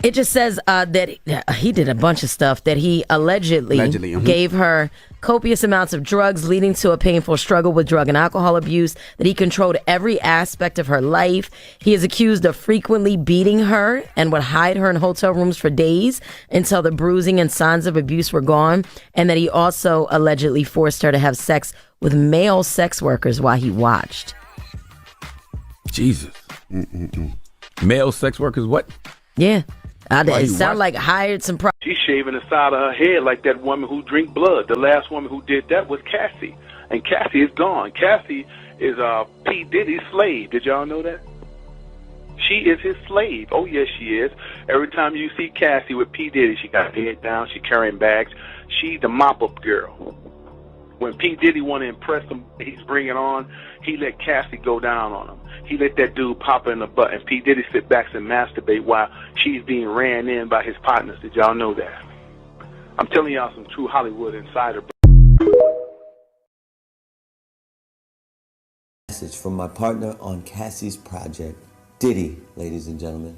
It just says that he did a bunch of stuff, that he allegedly gave her copious amounts of drugs, leading to a painful struggle with drug and alcohol abuse, that he controlled every aspect of her life. He is accused of frequently beating her and would hide her in hotel rooms for days until the bruising and signs of abuse were gone, and that he also allegedly forced her to have sex with male sex workers while he watched. Jesus. Male sex workers, what? Yeah. It sounded like hired some... She's shaving the side of her head like that woman who drink blood. The last woman who did that was Cassie. And Cassie is gone. Cassie is P. Diddy's slave. Did y'all know that? She is his slave. Oh, yes, she is. Every time you see Cassie with P. Diddy, she got her head down. She carrying bags. She's the mop-up girl. When P. Diddy want to impress him, he's bringing on, he let Cassie go down on him. He let that dude pop her in the butt, and P. Diddy sit back and masturbate while she's being ran in by his partners. Did y'all know that? I'm telling y'all some true Hollywood insider. Message from my partner on Cassie's project, Diddy, ladies and gentlemen.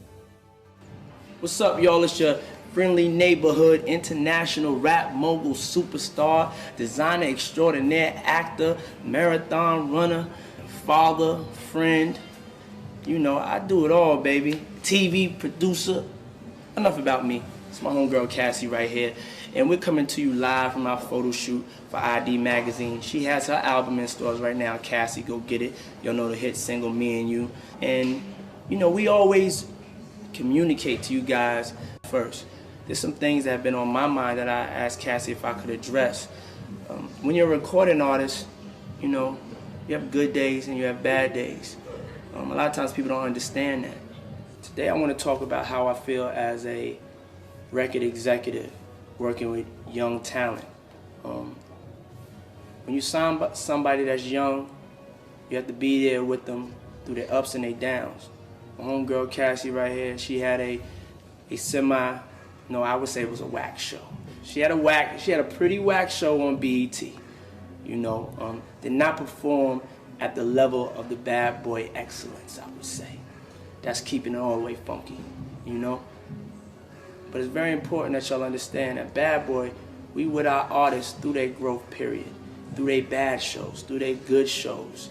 What's up, y'all? It's your friendly neighborhood international rap mogul superstar, designer extraordinaire, actor, marathon runner, father, friend. You know, I do it all, baby. TV producer. Enough about me. It's my homegirl Cassie right here. And we're coming to you live from our photo shoot for ID Magazine. She has her album in stores right now. Cassie, go get it. You'll know the hit single, Me and You. And, you know, we always communicate to you guys first. There's some things that have been on my mind that I asked Cassie if I could address. When you're a recording artist, you know, you have good days and you have bad days. A lot of times people don't understand that. Today I want to talk about how I feel as a record executive working with young talent. When you sign somebody that's young, you have to be there with them through their ups and their downs. My homegirl Cassie right here, she had a semi, no, I would say it was a whack show. She had a pretty whack show on BET. You know, did not perform at the level of the bad boy excellence, I would say. That's keeping it all the way funky, you know? But it's very important that y'all understand that Bad Boy, we with our artists through their growth period, through their bad shows, through their good shows.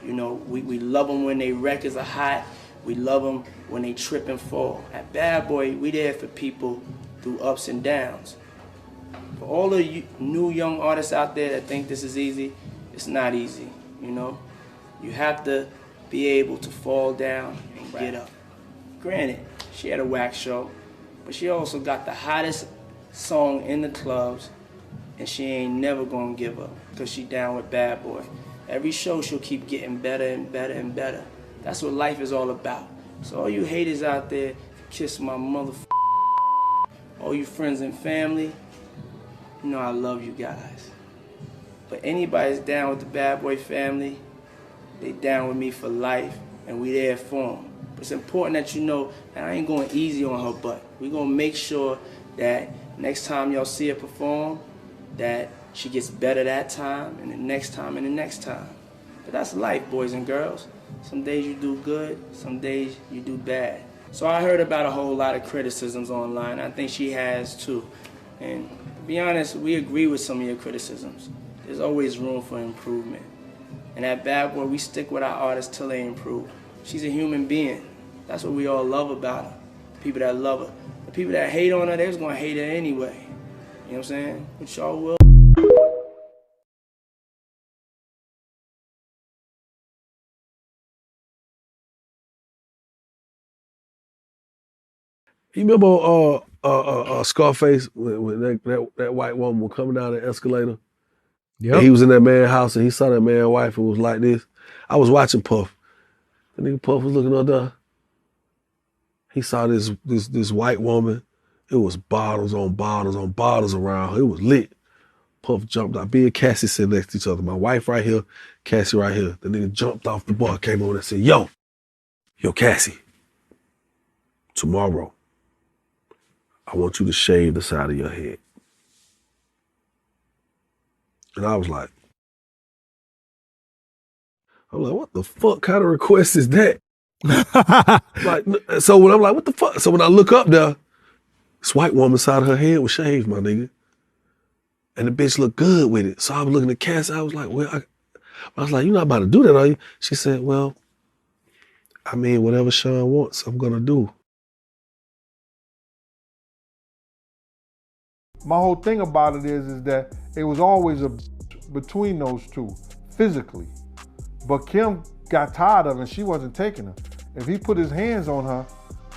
You know, we love them when their records are hot. We love them when they trip and fall. At Bad Boy, we there for people through ups and downs. For all the new young artists out there that think this is easy, it's not easy, you know? You have to be able to fall down and get up. Granted, she had a whack show, but she also got the hottest song in the clubs, and she ain't never gonna give up, because she down with Bad Boy. Every show she'll keep getting better and better and better. That's what life is all about. So all you haters out there, kiss my all you friends and family, you know I love you guys. But anybody's down with the Bad Boy family, they down with me for life, and we there for them. But it's important that you know that I ain't going easy on her butt. We're gonna make sure that next time y'all see her perform, that she gets better that time, and the next time, and the next time. But that's life, boys and girls. Some days you do good, some days you do bad. So I heard about a whole lot of criticisms online. I think she has too. And to be honest, we agree with some of your criticisms. There's always room for improvement. And at Bad Boy, we stick with our artists till they improve. She's a human being. That's what we all love about her. The people that love her. The people that hate on her, they was gonna hate her anyway. You know what I'm saying? But y'all will. You remember Scarface when that white woman was coming down the escalator? Yeah. He was in that man's house and he saw that man's wife and was like this. I was watching Puff. The nigga Puff was looking up there. He saw this white woman. It was bottles on bottles on bottles around her. It was lit. Puff jumped out. Me and Cassie sitting next to each other. My wife right here, Cassie right here. The nigga jumped off the bar, came over and said, yo, Cassie, tomorrow, I want you to shave the side of your head. And I was like, what the fuck kind of request is that? Like, so when I'm like, what the fuck? So when I look up there, this white woman's side of her head was shaved, my nigga. And the bitch looked good with it. So I was looking at Cassie, I was like, well, I was like, you're not about to do that, are you? She said, well, I mean, whatever Sean wants, I'm gonna do. My whole thing about it is that it was always between those two, physically. But Kim got tired of it and she wasn't taking her. If he put his hands on her,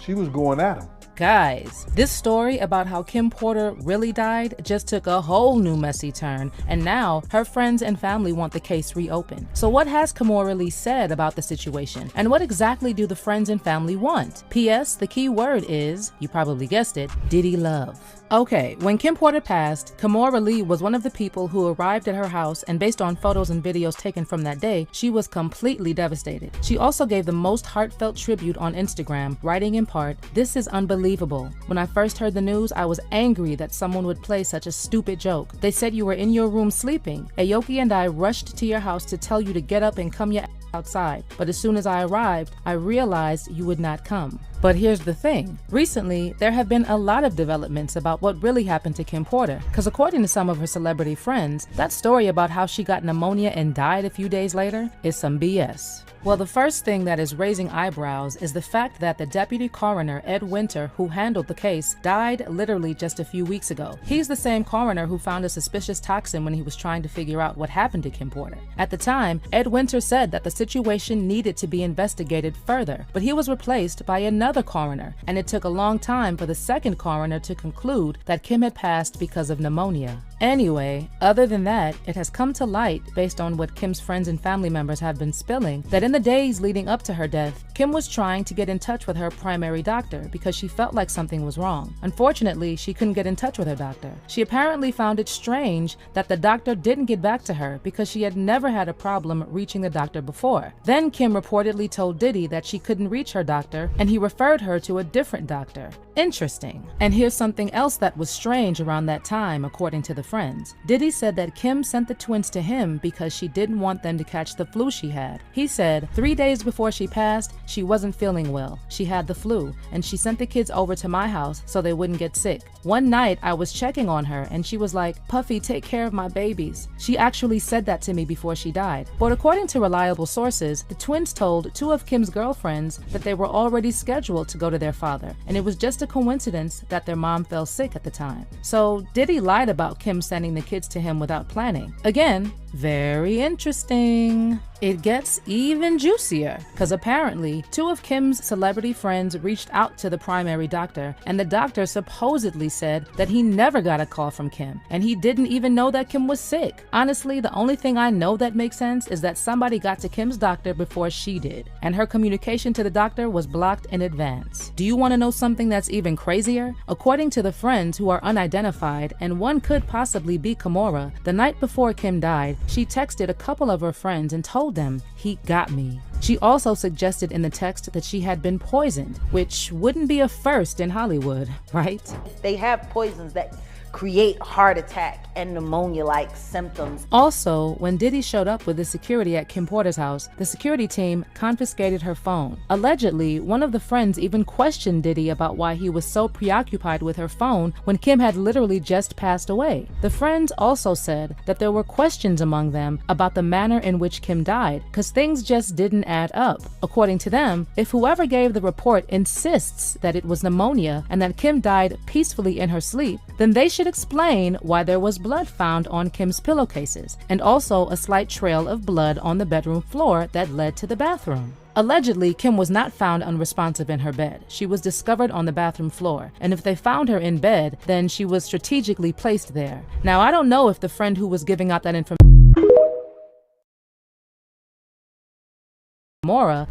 she was going at him. Guys, this story about how KimPorter really died just took a whole new messy turn, and now her friends and family want the case reopened. So what has Kimora Lee said about the situation, and what exactly do the friends and family want? P.S. The key word is, you probably guessed it, Diddy love. Okay, when KimPorter passed, Kimora Lee was one of the people who arrived at her house, and based on photos and videos taken from that day, she was completely devastated. She also gave the most heartfelt tribute on Instagram, writing in part, "This is unbelievable. When I first heard the news, I was angry that someone would play such a stupid joke. They said you were in your room sleeping. Aoki and I rushed to your house to tell you to get up and come your ass outside, but as soon as I arrived, I realized you would not come." But here's the thing. Recently, there have been a lot of developments about what really happened to KimPorter, because according to some of her celebrity friends, that story about how she got pneumonia and died a few days later is some BS. Well, the first thing that is raising eyebrows is the fact that the deputy coroner, Ed Winter, who handled the case, died literally just a few weeks ago. He's the same coroner who found a suspicious toxin when he was trying to figure out what happened to KimPorter. At the time, Ed Winter said that the situation needed to be investigated further, but he was replaced by another coroner, and it took a long time for the second coroner to conclude that Kim had passed because of pneumonia. Anyway, other than that, it has come to light, based on what Kim's friends and family members have been spilling, that in the days leading up to her death, Kim was trying to get in touch with her primary doctor because she felt like something was wrong. Unfortunately, she couldn't get in touch with her doctor. She apparently found it strange that the doctor didn't get back to her because she had never had a problem reaching the doctor before. Then Kim reportedly told Diddy that she couldn't reach her doctor, and he referred her to a different doctor. Interesting. And here's something else that was strange around that time, according to the friends. Diddy said that Kim sent the twins to him because she didn't want them to catch the flu she had. He said 3 days before she passed, she wasn't feeling well. She had the flu, and she sent the kids over to my house so they wouldn't get sick. One night, I was checking on her, and she was like, "Puffy, take care of my babies." She actually said that to me before she died. But according to reliable sources, the twins told 2 of Kim's girlfriends that they were already scheduled to go to their father, and it was just a coincidence that their mom fell sick at the time. So Diddy lied about Kim sending the kids to him without planning. Again, very interesting. It gets even juicier, because apparently 2 of Kim's celebrity friends reached out to the primary doctor, and the doctor supposedly said that he never got a call from Kim, and he didn't even know that Kim was sick. Honestly, the only thing I know that makes sense is that somebody got to Kim's doctor before she did, and her communication to the doctor was blocked in advance. Do you want to know something that's even crazier? According to the friends, who are unidentified, and one could possibly be Kimora, the night before Kim died, she texted a couple of her friends and told them, "He got me." She also suggested in the text that she had been poisoned, which wouldn't be a first in Hollywood, right? They have poisons that create heart attack and pneumonia-like symptoms. Also, when Diddy showed up with the security at KimPorter's house, the security team confiscated her phone. Allegedly, one of the friends even questioned Diddy about why he was so preoccupied with her phone when Kim had literally just passed away. The friends also said that there were questions among them about the manner in which Kim died, because things just didn't add up. According to them, if whoever gave the report insists that it was pneumonia and that Kim died peacefully in her sleep, then they should explain why there was blood found on Kim's pillowcases, and also a slight trail of blood on the bedroom floor that led to the bathroom. Allegedly, Kim was not found unresponsive in her bed. She was discovered on the bathroom floor, and if they found her in bed, then she was strategically placed there. Now, I don't know if the friend who was giving out that information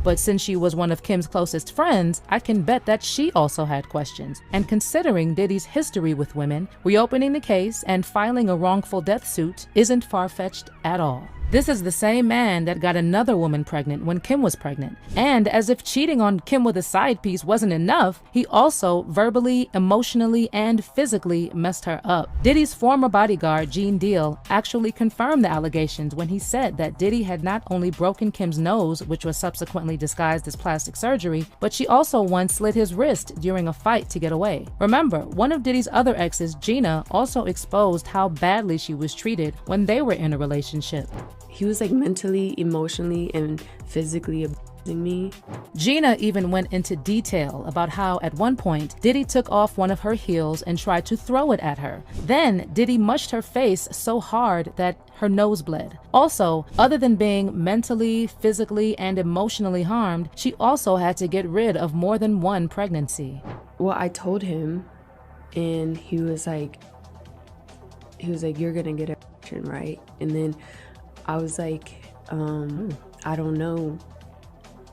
but since she was one of Kim's closest friends, I can bet that she also had questions. And considering Diddy's history with women, reopening the case and filing a wrongful death suit isn't far-fetched at all. This is the same man that got another woman pregnant when Kim was pregnant. And as if cheating on Kim with a side piece wasn't enough, he also verbally, emotionally, and physically messed her up. Diddy's former bodyguard, Gene Deal, actually confirmed the allegations when he said that Diddy had not only broken Kim's nose, which was subsequently disguised as plastic surgery, but she also once slit his wrist during a fight to get away. Remember, one of Diddy's other exes, Gina, also exposed how badly she was treated when they were in a relationship. He was like mentally, emotionally, and physically abusing me. Gina even went into detail about how at one point Diddy took off one of her heels and tried to throw it at her. Then Diddy mushed her face so hard that her nose bled. Also, other than being mentally, physically, and emotionally harmed, she also had to get rid of more than one pregnancy. Well, I told him, and he was like, you're gonna get an abortion, right? And then I was like, I don't know.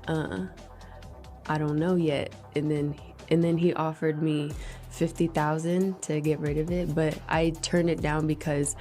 I don't know yet. And then he offered me $50,000 to get rid of it, but I turned it down because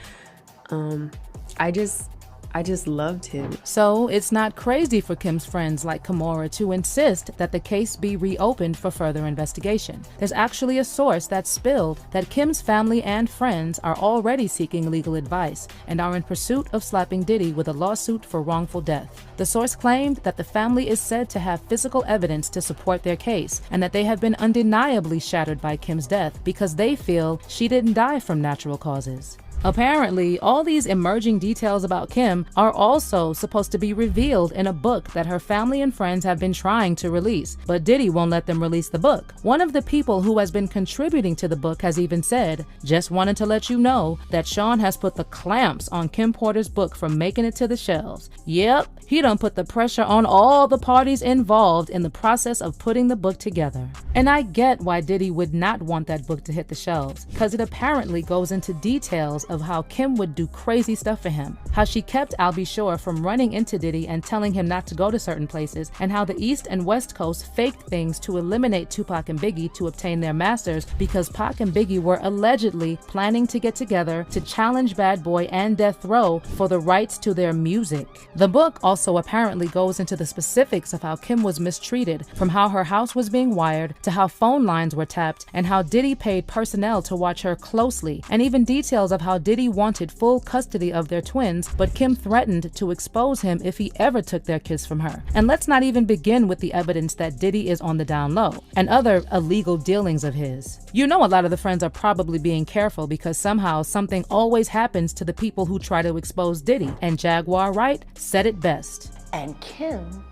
I just loved him. So it's not crazy for Kim's friends like KimPorter to insist that the case be reopened for further investigation. There's actually a source that spilled that Kim's family and friends are already seeking legal advice and are in pursuit of slapping Diddy with a lawsuit for wrongful death. The source claimed that the family is said to have physical evidence to support their case and that they have been undeniably shattered by Kim's death because they feel she didn't die from natural causes. Apparently, all these emerging details about Kim are also supposed to be revealed in a book that her family and friends have been trying to release, but Diddy won't let them release the book. One of the people who has been contributing to the book has even said, "Just wanted to let you know that Sean has put the clamps on KimPorter's book from making it to the shelves. Yep, he done put the pressure on all the parties involved in the process of putting the book together." And I get why Diddy would not want that book to hit the shelves, because it apparently goes into details of how Kim would do crazy stuff for him, how she kept AlBSure from running into Diddy and telling him not to go to certain places, and how the East and West Coast faked things to eliminate Tupac and Biggie to obtain their masters because Pac and Biggie were allegedly planning to get together to challenge Bad Boy and Death Row for the rights to their music. The book also apparently goes into the specifics of how Kim was mistreated, from how her house was being wired to how phone lines were tapped and how Diddy paid personnel to watch her closely, and even details of how Diddy wanted full custody of their twins, but Kim threatened to expose him if he ever took their kids from her. And let's not even begin with the evidence that Diddy is on the down low and other illegal dealings of his. You know, a lot of the friends are probably being careful because somehow something always happens to the people who try to expose Diddy, and Jaguar Wright said it best. And Kim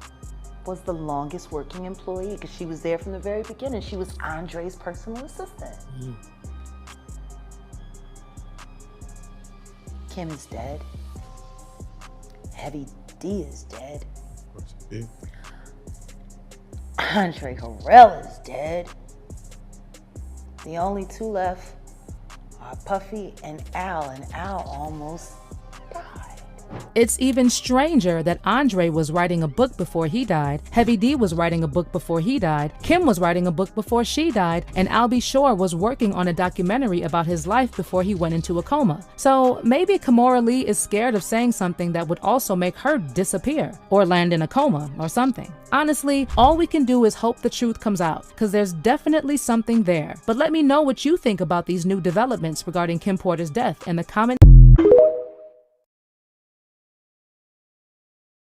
was the longest working employee because she was there from the very beginning. She was Andre's personal assistant. Kim is dead. Heavy D is dead. Andre Harrell is dead. The only two left are Puffy and Al almost died. It's even stranger that Andre was writing a book before he died, Heavy D was writing a book before he died, Kim was writing a book before she died, and AlBSure was working on a documentary about his life before he went into a coma. So maybe KimPorter Lee is scared of saying something that would also make her disappear, or land in a coma, or something. Honestly, all we can do is hope the truth comes out, because there's definitely something there. But let me know what you think about these new developments regarding KimPorter's death in the comment.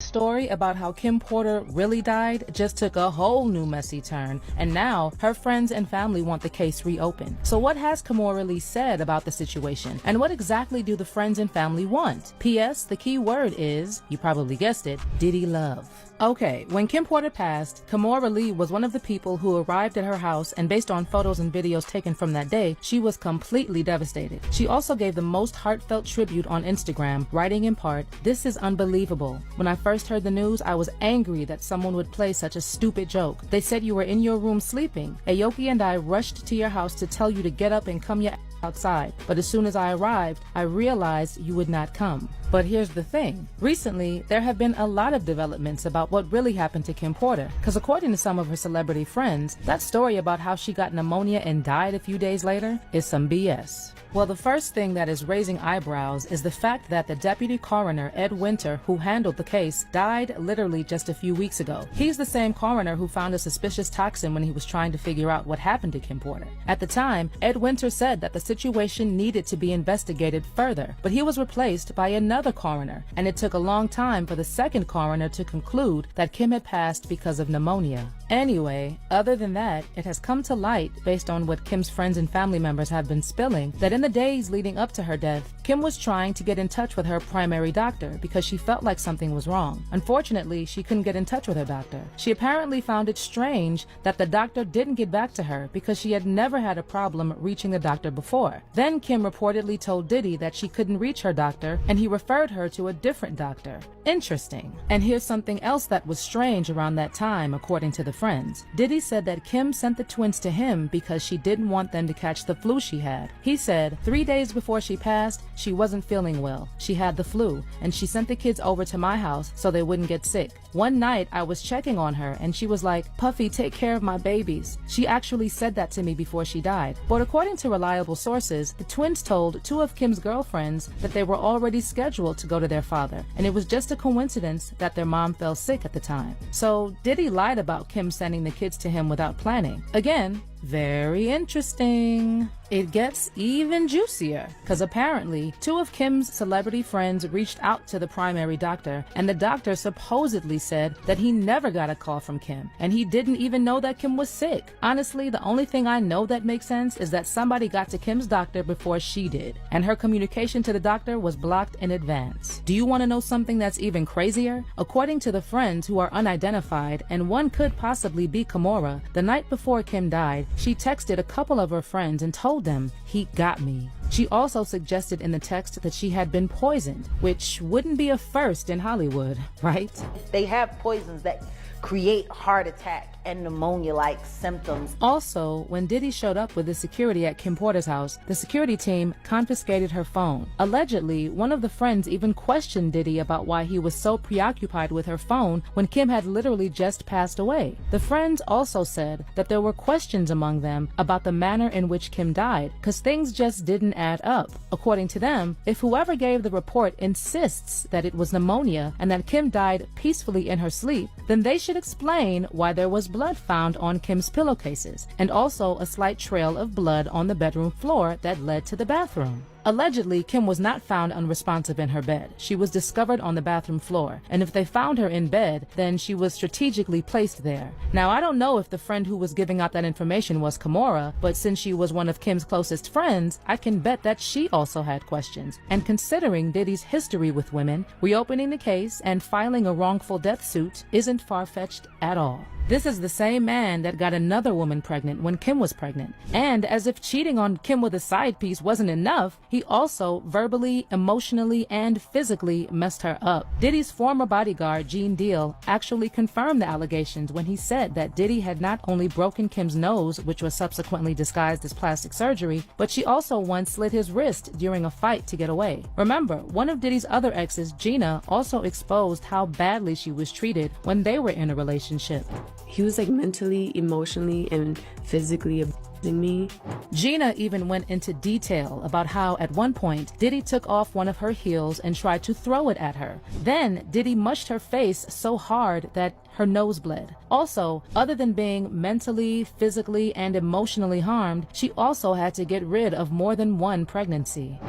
Story about how KimPorter really died just took a whole new messy turn, and now her friends and family want the case reopened. So what has KimPorter Lee said about the situation, and what exactly do the friends and family want? P.S. The key word is, you probably guessed it, Diddy love. Okay, when KimPorter passed, KimPorter Lee was one of the people who arrived at her house, and based on photos and videos taken from that day, she was completely devastated. She also gave the most heartfelt tribute on Instagram, writing in part, "This is unbelievable. When I first heard the news, I was angry that someone would play such a stupid joke. They said you were in your room sleeping. Aoki and I rushed to your house to tell you to get up and come your outside, but as soon as I arrived, I realized you would not come. But here's the thing. Recently, there have been a lot of developments about what really happened to KimPorter. Because according to some of her celebrity friends, that story about how she got pneumonia and died a few days later is some BS. Well, the first thing that is raising eyebrows is the fact that the deputy coroner, Ed Winter, who handled the case, died literally just a few weeks ago. He's the same coroner who found a suspicious toxin when he was trying to figure out what happened to KimPorter. At the time, Ed Winter said that the situation needed to be investigated further, but he was replaced by another coroner, and it took a long time for the second coroner to conclude that Kim had passed because of pneumonia. Anyway, other than that, it has come to light, based on what Kim's friends and family members have been spilling, that in the days leading up to her death, Kim was trying to get in touch with her primary doctor because she felt like something was wrong. Unfortunately, she couldn't get in touch with her doctor. She apparently found it strange that the doctor didn't get back to her because she had never had a problem reaching the doctor before. Then Kim reportedly told Diddy that she couldn't reach her doctor, and he referred her to a different doctor. Interesting. And here's something else that was strange around that time, according to the friends. Diddy said that Kim sent the twins to him because she didn't want them to catch the flu she had. He said 3 days before she passed, she wasn't feeling well. She had the flu, and she sent the kids over to my house so they wouldn't get sick. One night, I was checking on her, and she was like, "Puffy, take care of my babies." She actually said that to me before she died. But according to reliable sources, the twins told 2 of Kim's girlfriends that they were already scheduled to go to their father, and it was just a coincidence that their mom fell sick at the time. So Diddy lied about Kim sending the kids to him without planning. Again, very interesting. It gets even juicier, because apparently 2 of Kim's celebrity friends reached out to the primary doctor, and the doctor supposedly said that he never got a call from Kim, and he didn't even know that Kim was sick. Honestly, the only thing I know that makes sense is that somebody got to Kim's doctor before she did, and her communication to the doctor was blocked in advance. Do you want to know something that's even crazier? According to the friends who are unidentified, and one could possibly be Kimora, the night before Kim died, she texted a couple of her friends and told them, "He got me." She also suggested in the text that she had been poisoned, which wouldn't be a first in Hollywood, right? They have poisons that create heart attack and pneumonia-like symptoms. Also, when Diddy showed up with the security at KimPorter's house, the security team confiscated her phone. Allegedly, one of the friends even questioned Diddy about why he was so preoccupied with her phone when Kim had literally just passed away. The friends also said that there were questions among them about the manner in which Kim died, because things just didn't add up. According to them, if whoever gave the report insists that it was pneumonia and that Kim died peacefully in her sleep, then they should explain why there was blood found on Kim's pillowcases, and also a slight trail of blood on the bedroom floor that led to the bathroom. Allegedly, Kim was not found unresponsive in her bed. She was discovered on the bathroom floor, and if they found her in bed, then she was strategically placed there. Now, I don't know if the friend who was giving out that information was Kimora, but since she was one of Kim's closest friends, I can bet that she also had questions. And considering Diddy's history with women, reopening the case and filing a wrongful death suit isn't far-fetched at all. This is the same man that got another woman pregnant when Kim was pregnant. And as if cheating on Kim with a side piece wasn't enough, he also verbally, emotionally, and physically messed her up. Diddy's former bodyguard, Gene Deal, actually confirmed the allegations when he said that Diddy had not only broken Kim's nose, which was subsequently disguised as plastic surgery, but she also once slit his wrist during a fight to get away. Remember, one of Diddy's other exes, Gina, also exposed how badly she was treated when they were in a relationship. He was like mentally, emotionally, and physically abusing me. Gina even went into detail about how at one point Diddy took off one of her heels and tried to throw it at her. Then Diddy mushed her face so hard that her nose bled. Also, other than being mentally, physically, and emotionally harmed, she also had to get rid of more than one pregnancy.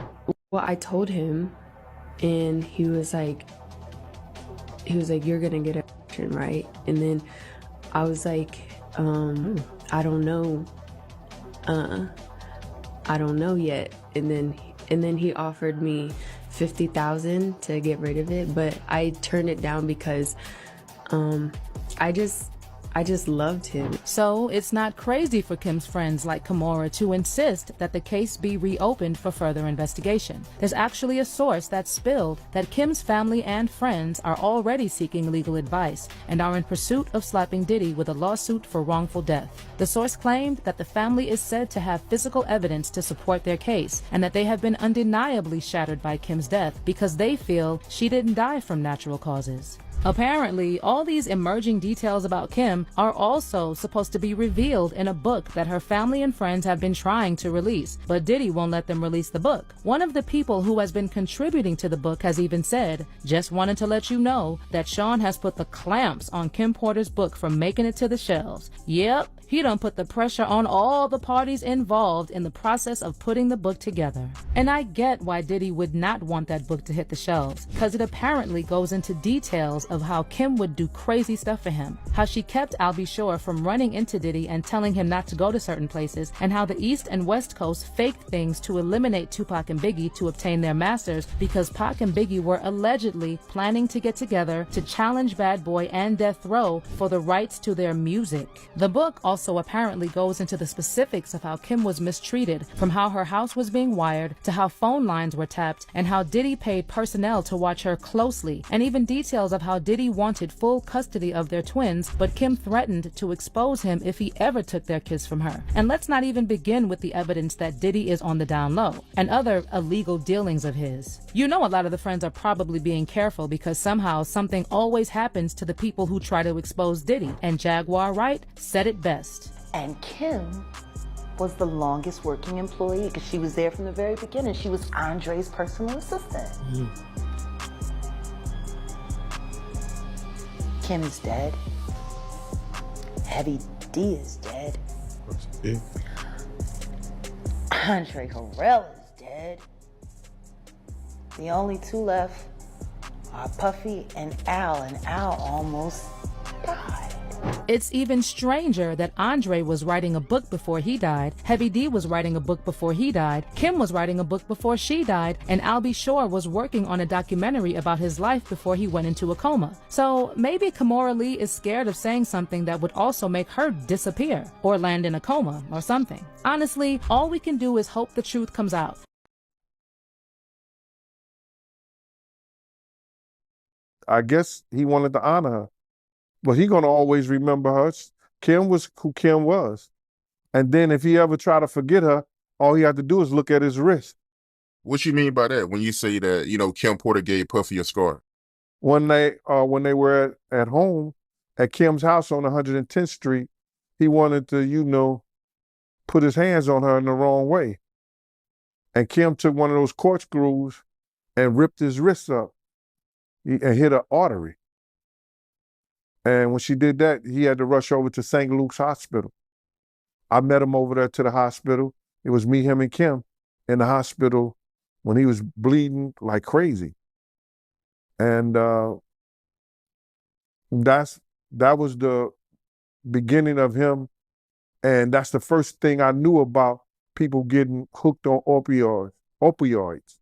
Well, I told him, and he was like, "You're gonna get an abortion, right?" And then I was like, I don't know. I don't know yet. And then he offered me $50,000 to get rid of it, but I turned it down because I loved him. So it's not crazy for Kim's friends like KimPorter to insist that the case be reopened for further investigation. There's actually a source that spilled that Kim's family and friends are already seeking legal advice and are in pursuit of slapping Diddy with a lawsuit for wrongful death. The source claimed that the family is said to have physical evidence to support their case and that they have been undeniably shattered by Kim's death because they feel she didn't die from natural causes. Apparently, all these emerging details about Kim are also supposed to be revealed in a book that her family and friends have been trying to release, but Diddy won't let them release the book. One of the people who has been contributing to the book has even said, "Just wanted to let you know that Sean has put the clamps on KimPorter's book from making it to the shelves. Yep, he done put the pressure on all the parties involved in the process of putting the book together." And I get why Diddy would not want that book to hit the shelves, because it apparently goes into details of how Kim would do crazy stuff for him, how she kept AlBSure from running into Diddy and telling him not to go to certain places, and how the East and West Coast faked things to eliminate Tupac and Biggie to obtain their masters because Pac and Biggie were allegedly planning to get together to challenge Bad Boy and Death Row for the rights to their music. The book also apparently goes into the specifics of how Kim was mistreated, from how her house was being wired to how phone lines were tapped and how Diddy paid personnel to watch her closely, and even details of how Diddy wanted full custody of their twins, but Kim threatened to expose him if he ever took their kids from her. And let's not even begin with the evidence that Diddy is on the down low and other illegal dealings of his. You know, a lot of the friends are probably being careful because somehow something always happens to the people who try to expose Diddy, and Jaguar Wright said it best. And Kim was the longest working employee because she was there from the very beginning. She was Andre's personal assistant. Kim is dead. Heavy D is dead. Andre Harrell is dead. The only two left are Puffy and Al almost died. It's even stranger that Andre was writing a book before he died, Heavy D was writing a book before he died, Kim was writing a book before she died, and AlBSure was working on a documentary about his life before he went into a coma. So maybe KimPorter Lee is scared of saying something that would also make her disappear or land in a coma or something. Honestly, all we can do is hope the truth comes out. I guess he wanted to honor her. But he gonna always remember her. Kim was who Kim was. And then if he ever try to forget her, all he had to do is look at his wrist. What you mean by that when you say that, KimPorter gave Puffy a scar? When they were at home at Kim's house on 110th Street, he wanted to, put his hands on her in the wrong way. And Kim took one of those corkscrews and ripped his wrist up and hit an artery. And when she did that, he had to rush over to St. Luke's Hospital. I met him over there to the hospital. It was me, him, and Kim in the hospital when he was bleeding like crazy. And that was the beginning of him. And that's the first thing I knew about people getting hooked on opioids.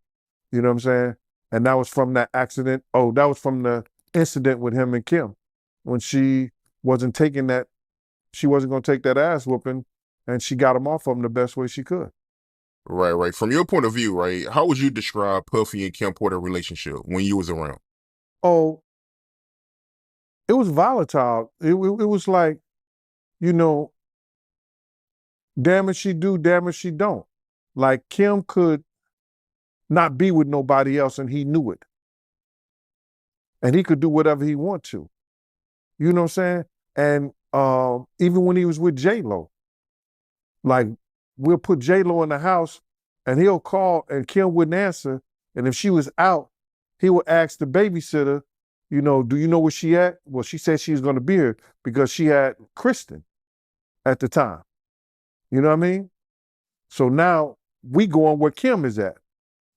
You know what I'm saying? And that was from that accident. Oh, that was from the incident with him and Kim. When she wasn't going to take that ass whooping, and she got him off of him the best way she could. Right. From your point of view, right, how would you describe Puffy and KimPorter relationship when you was around? Oh, it was volatile. It was like, damn it she do, damn it she don't. Like Kim could not be with nobody else and he knew it. And he could do whatever he want to. You know what I'm saying? And even when he was with J-Lo, like we'll put J-Lo in the house and he'll call and Kim wouldn't answer. And if she was out, he would ask the babysitter, do you know where she at? Well, she said she was going to be here because she had Kristen at the time. You know what I mean? So now we go on where Kim is at.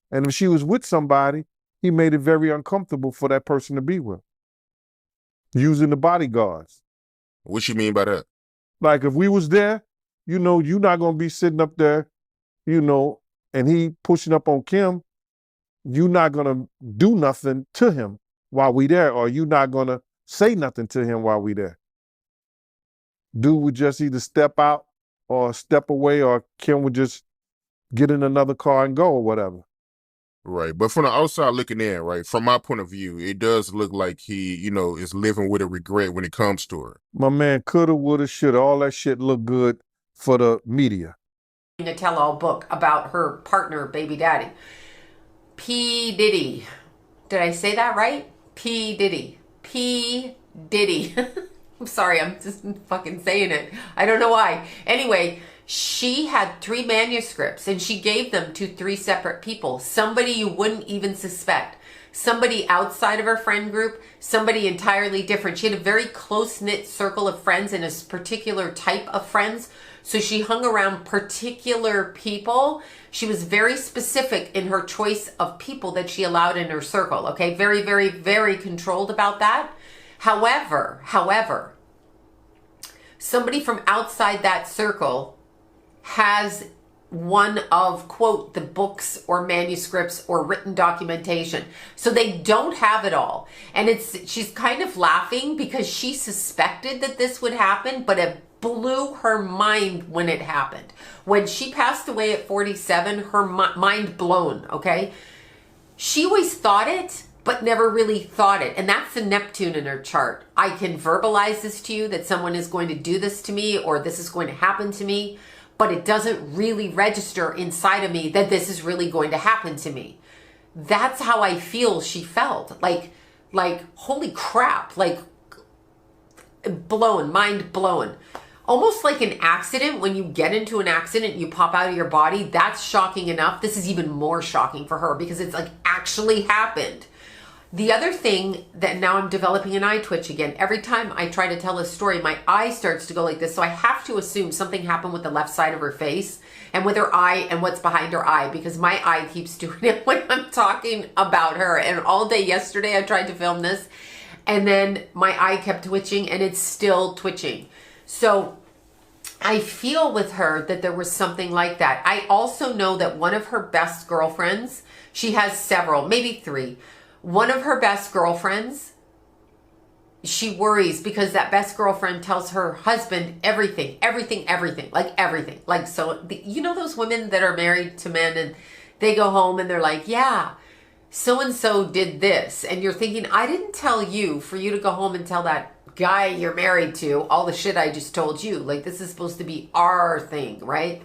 And if she was with somebody, he made it very uncomfortable for that person to be with. Using the bodyguards. What you mean by that? Like if we was there, you're not going to be sitting up there, and he pushing up on Kim, you're not going to do nothing to him while we there, or you're not going to say nothing to him while we there. dude would just either step out or step away, or Kim would just get in another car and go or whatever. Right. But from the outside looking in, right, from my point of view, it does look like he, you know, is living with a regret when it comes to her. My man coulda, woulda, shoulda, all that shit look good for the media. A tell-all book about her partner, baby daddy. P. Diddy. Did I say that right? P. Diddy. P. Diddy. I'm sorry, I'm just fucking saying it. I don't know why. Anyway, she had 3 manuscripts and she gave them to 3 separate people. Somebody you wouldn't even suspect. Somebody outside of her friend group, somebody entirely different. She had a very close-knit circle of friends and a particular type of friends. So she hung around particular people. She was very specific in her choice of people that she allowed in her circle. Okay, very, very, very controlled about that. However, somebody from outside that circle has one of, quote, the books or manuscripts or written documentation. So they don't have it all. And she's kind of laughing because she suspected that this would happen, but it blew her mind when it happened. When she passed away at 47, her mind blown, okay? She always thought it, but never really thought it. And that's the Neptune in her chart. I can verbalize this to you, that someone is going to do this to me or this is going to happen to me, but it doesn't really register inside of me that this is really going to happen to me. That's how I feel she felt. Like holy crap, like blown, mind blown. Almost like an accident. When you get into an accident, you pop out of your body. That's shocking enough. This is even more shocking for her because it's like actually happened. The other thing that now I'm developing an eye twitch again. Every time I try to tell a story, my eye starts to go like this. So I have to assume something happened with the left side of her face and with her eye and what's behind her eye, because my eye keeps doing it when I'm talking about her. And all day yesterday, I tried to film this and then my eye kept twitching and it's still twitching. So I feel with her that there was something like that. I also know that one of her best girlfriends, she has several, maybe 3. One of her best girlfriends, she worries because that best girlfriend tells her husband everything. Like, so, you know those women that are married to men and they go home and they're like, yeah, so-and-so did this. And you're thinking, I didn't tell you for you to go home and tell that guy you're married to all the shit I just told you. Like, this is supposed to be our thing, right?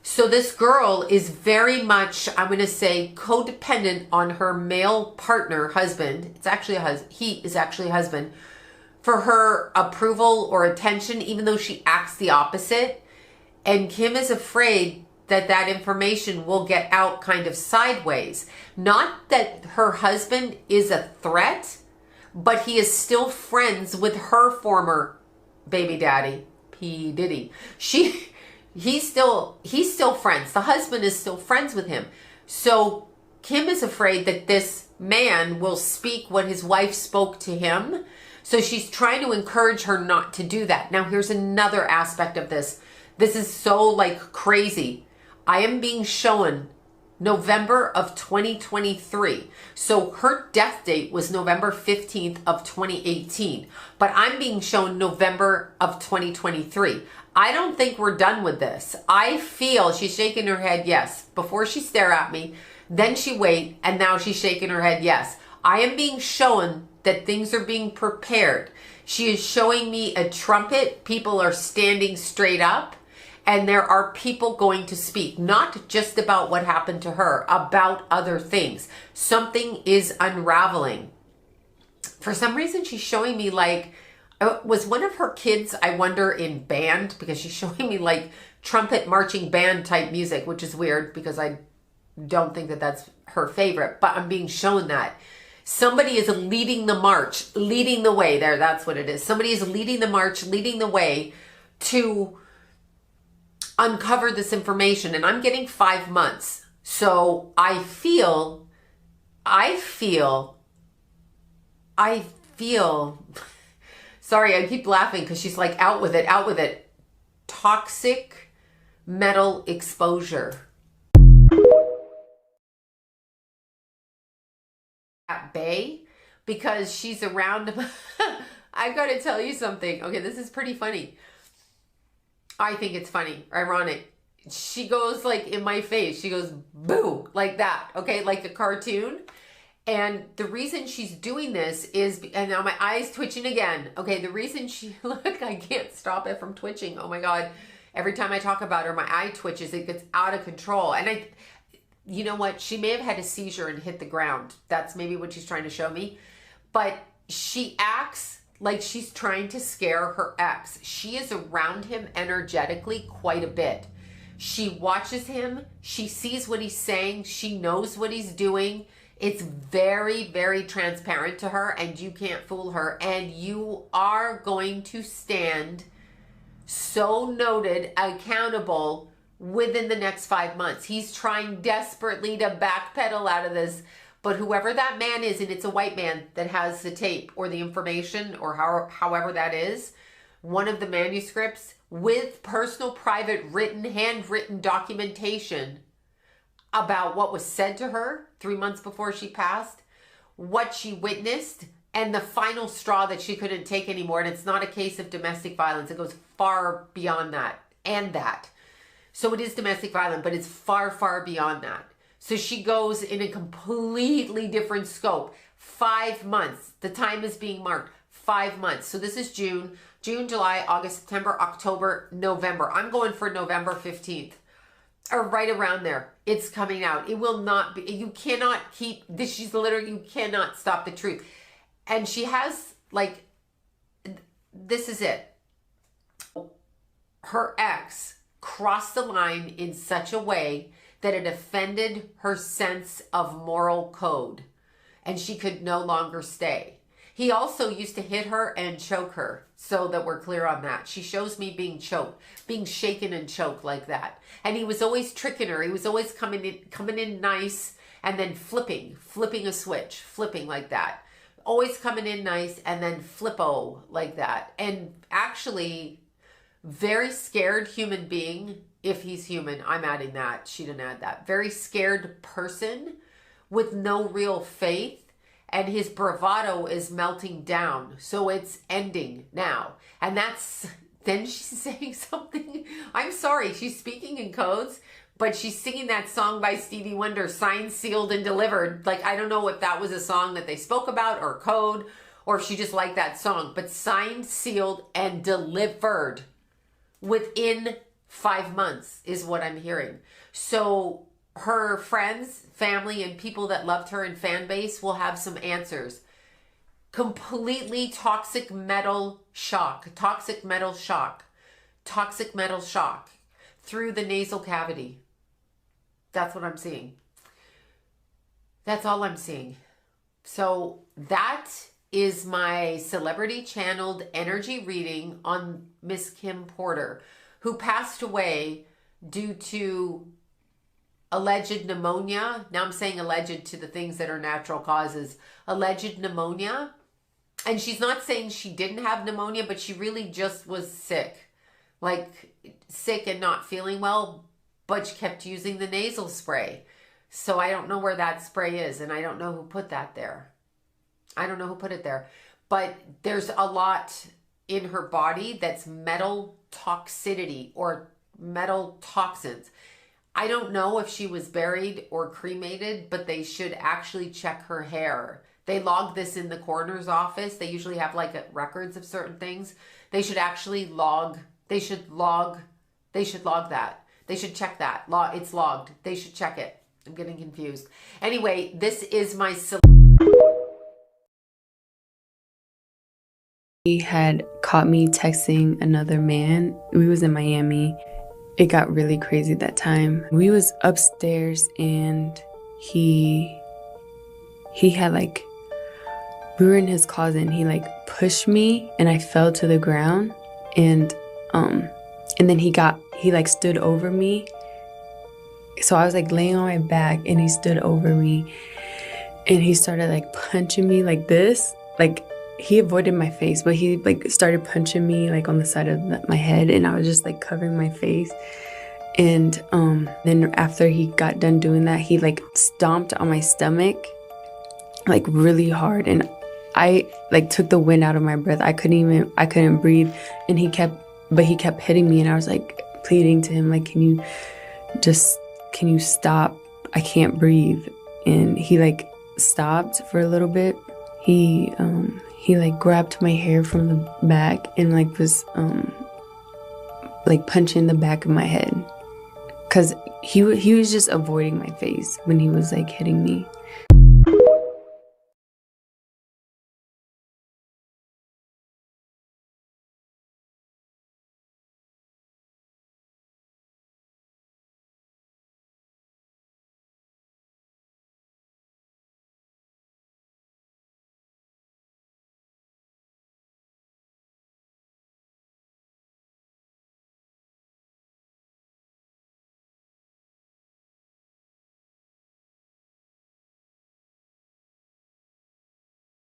So this girl is very much, I'm going to say, codependent on her male partner, husband. It's actually he is actually a husband, for her approval or attention, even though she acts the opposite. And Kim is afraid that that information will get out kind of sideways. Not that her husband is a threat, but he is still friends with her former baby daddy, P. Diddy. He's still friends. The husband is still friends with him. So Kim is afraid that this man will speak what his wife spoke to him. So she's trying to encourage her not to do that. Now, here's another aspect of this. This is so like crazy. I am being shown November of 2023. So her death date was November 15th of 2018. But I'm being shown November of 2023. I don't think we're done with this. I feel she's shaking her head yes. Before she stare at me, then she wait, and now she's shaking her head yes. I am being shown that things are being prepared. She is showing me a trumpet. People are standing straight up. And there are people going to speak, not just about what happened to her, about other things. Something is unraveling. For some reason, she's showing me like, was one of her kids, I wonder, in band? Because she's showing me like trumpet marching band type music, which is weird because I don't think that that's her favorite. But I'm being shown that. Somebody is leading the march, leading the way. There, that's what it is. Somebody is leading the march, leading the way to uncover this information, and I'm getting 5 months. So I feel sorry, I keep laughing because she's like, out with it. Toxic metal exposure. At bay, because she's around. I've got to tell you something. Okay, this is pretty funny. I think it's funny, ironic. She goes like in my face. She goes, boo, like that. Okay, like a cartoon. And the reason she's doing this is, and now my eye's twitching again. Okay, the reason look, I can't stop it from twitching. Oh my God. Every time I talk about her, my eye twitches. It gets out of control. And you know what? She may have had a seizure and hit the ground. That's maybe what she's trying to show me. But she acts like she's trying to scare her ex. She is around him energetically quite a bit. She watches him. She sees what he's saying. She knows what he's doing. It's very, very transparent to her, and you can't fool her. And you are going to stand so noted, accountable within the next 5 months. He's trying desperately to backpedal out of this. But whoever that man is, and it's a white man that has the tape or the information or however that is, one of the manuscripts with personal, private, written, handwritten documentation about what was said to her 3 months before she passed, what she witnessed, and the final straw that she couldn't take anymore. And it's not a case of domestic violence. It goes far beyond that and that. So it is domestic violence, but it's far, far beyond that. So she goes in a completely different scope. 5 months. The time is being marked. 5 months. So this is June, July, August, September, October, November. I'm going for November 15th. Or right around there. It's coming out. It will not be, you cannot keep this. She's literally, you cannot stop the truth. And she has, like, this is it. Her ex crossed the line in such a way that it offended her sense of moral code, and she could no longer stay. He also used to hit her and choke her, so that we're clear on that. She shows me being choked, being shaken and choked like that. And he was always tricking her. He was always coming in nice and then flipping a switch, flipping like that. Always coming in nice and then flippo like that. And actually, very scared human being, if he's human. I'm adding that. She didn't add that. Very scared person with no real faith. And his bravado is melting down. So it's ending now. And then she's saying something. I'm sorry, she's speaking in codes, but she's singing that song by Stevie Wonder, Signed, Sealed, and Delivered. Like, I don't know if that was a song that they spoke about or code, or if she just liked that song. But signed, sealed, and delivered within 5 months is what I'm hearing. So her friends, family, and people that loved her and fan base will have some answers. Completely toxic metal shock through the nasal cavity. That's what I'm seeing. That's all I'm seeing. So that is my celebrity channeled energy reading on Miss KimPorter, who passed away due to alleged pneumonia. Now I'm saying alleged to the things that are natural causes. Alleged pneumonia. And she's not saying she didn't have pneumonia, but she really just was sick. Like sick and not feeling well, but she kept using the nasal spray. So I don't know where that spray is, and I don't know who put that there. I don't know who put it there. But there's a lot in her body that's metal toxicity or metal toxins. I don't know if she was buried or cremated, but they should actually check her hair. They log this in the coroner's office. They usually have like records of certain things. They should actually log. They should log that. They should check that. It's logged. They should check it. I'm getting confused. Anyway, this is my... He had caught me texting another man. We was in Miami. It got really crazy that time. We was upstairs and he had like, we were in his closet and he like pushed me and I fell to the ground and then he like stood over me. So I was like laying on my back and he stood over me and he started like punching me like this. Like he avoided my face, but he like started punching me like on the side of my head and I was just like covering my face. And then after he got done doing that, he like stomped on my stomach like really hard and I like took the wind out of my breath. I couldn't breathe and he kept but he kept hitting me, and I was like pleading to him, like, can you stop? I can't breathe. And he like stopped for a little bit. He like grabbed my hair from the back and like was like punching the back of my head, because he was just avoiding my face when he was like hitting me.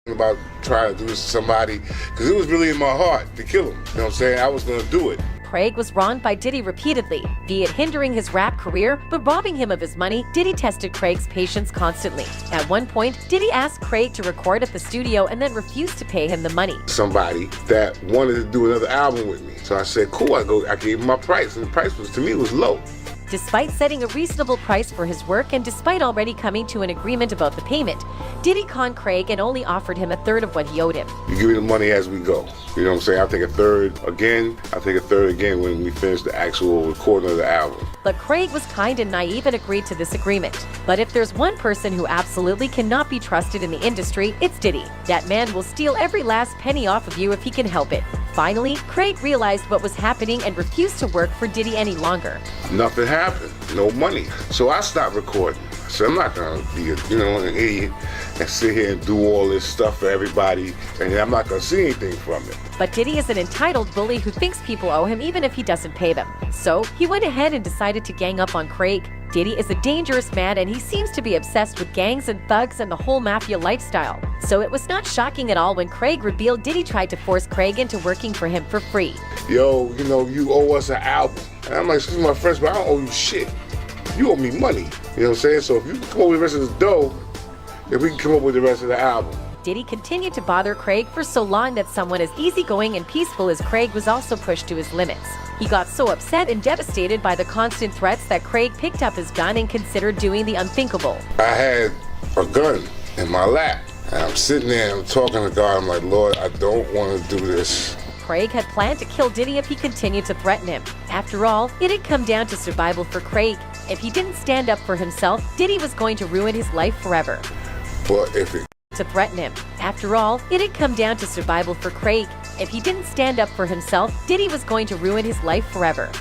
About trying to do this to somebody, because it was really in my heart to kill him. You know what I'm saying? I was going to do it. Craig was wronged by Diddy repeatedly, be it hindering his rap career, but robbing him of his money. Diddy tested Craig's patience constantly. At one point, Diddy asked Craig to record at the studio and then refused to pay him the money. Somebody that wanted to do another album with me. So I said, cool, I gave him my price, and the price was, to me, was low. Despite setting a reasonable price for his work and despite already coming to an agreement about the payment, Diddy conned Craig and only offered him a third of what he owed him. You give me the money as we go. You know what I'm saying? I'll take a third again. I'll take a third again when we finish the actual recording of the album. But Craig was kind and naive and agreed to this agreement. But if there's one person who absolutely cannot be trusted in the industry, it's Diddy. That man will steal every last penny off of you if he can help it. Finally, Craig realized what was happening and refused to work for Diddy any longer. Nothing happened. No money. So I stopped recording. I said, I'm not going to be an idiot and sit here and do all this stuff for everybody, and I'm not going to see anything from it. But Diddy is an entitled bully who thinks people owe him even if he doesn't pay them. So he went ahead and decided to gang up on Craig. Diddy is a dangerous man, and he seems to be obsessed with gangs and thugs and the whole mafia lifestyle. So it was not shocking at all when Craig revealed Diddy tried to force Craig into working for him for free. Yo, you owe us an album. And I'm like, excuse me, my friends, but I don't owe you shit. You owe me money. You know what I'm saying? So if you can come up with the rest of the dough, then we can come up with the rest of the album. Diddy continued to bother Craig for so long that someone as easygoing and peaceful as Craig was also pushed to his limits. He got so upset and devastated by the constant threats that Craig picked up his gun and considered doing the unthinkable. I had a gun in my lap, and I'm sitting there and I'm talking to God. I'm like, Lord, I don't want to do this. Craig had planned to kill Diddy if he continued to threaten him. After all, it had come down to survival for Craig. If he didn't stand up for himself, Diddy was going to ruin his life forever. But if it to threaten him. After all, it had come down to survival for Craig. If he didn't stand up for himself, Diddy was going to ruin his life forever.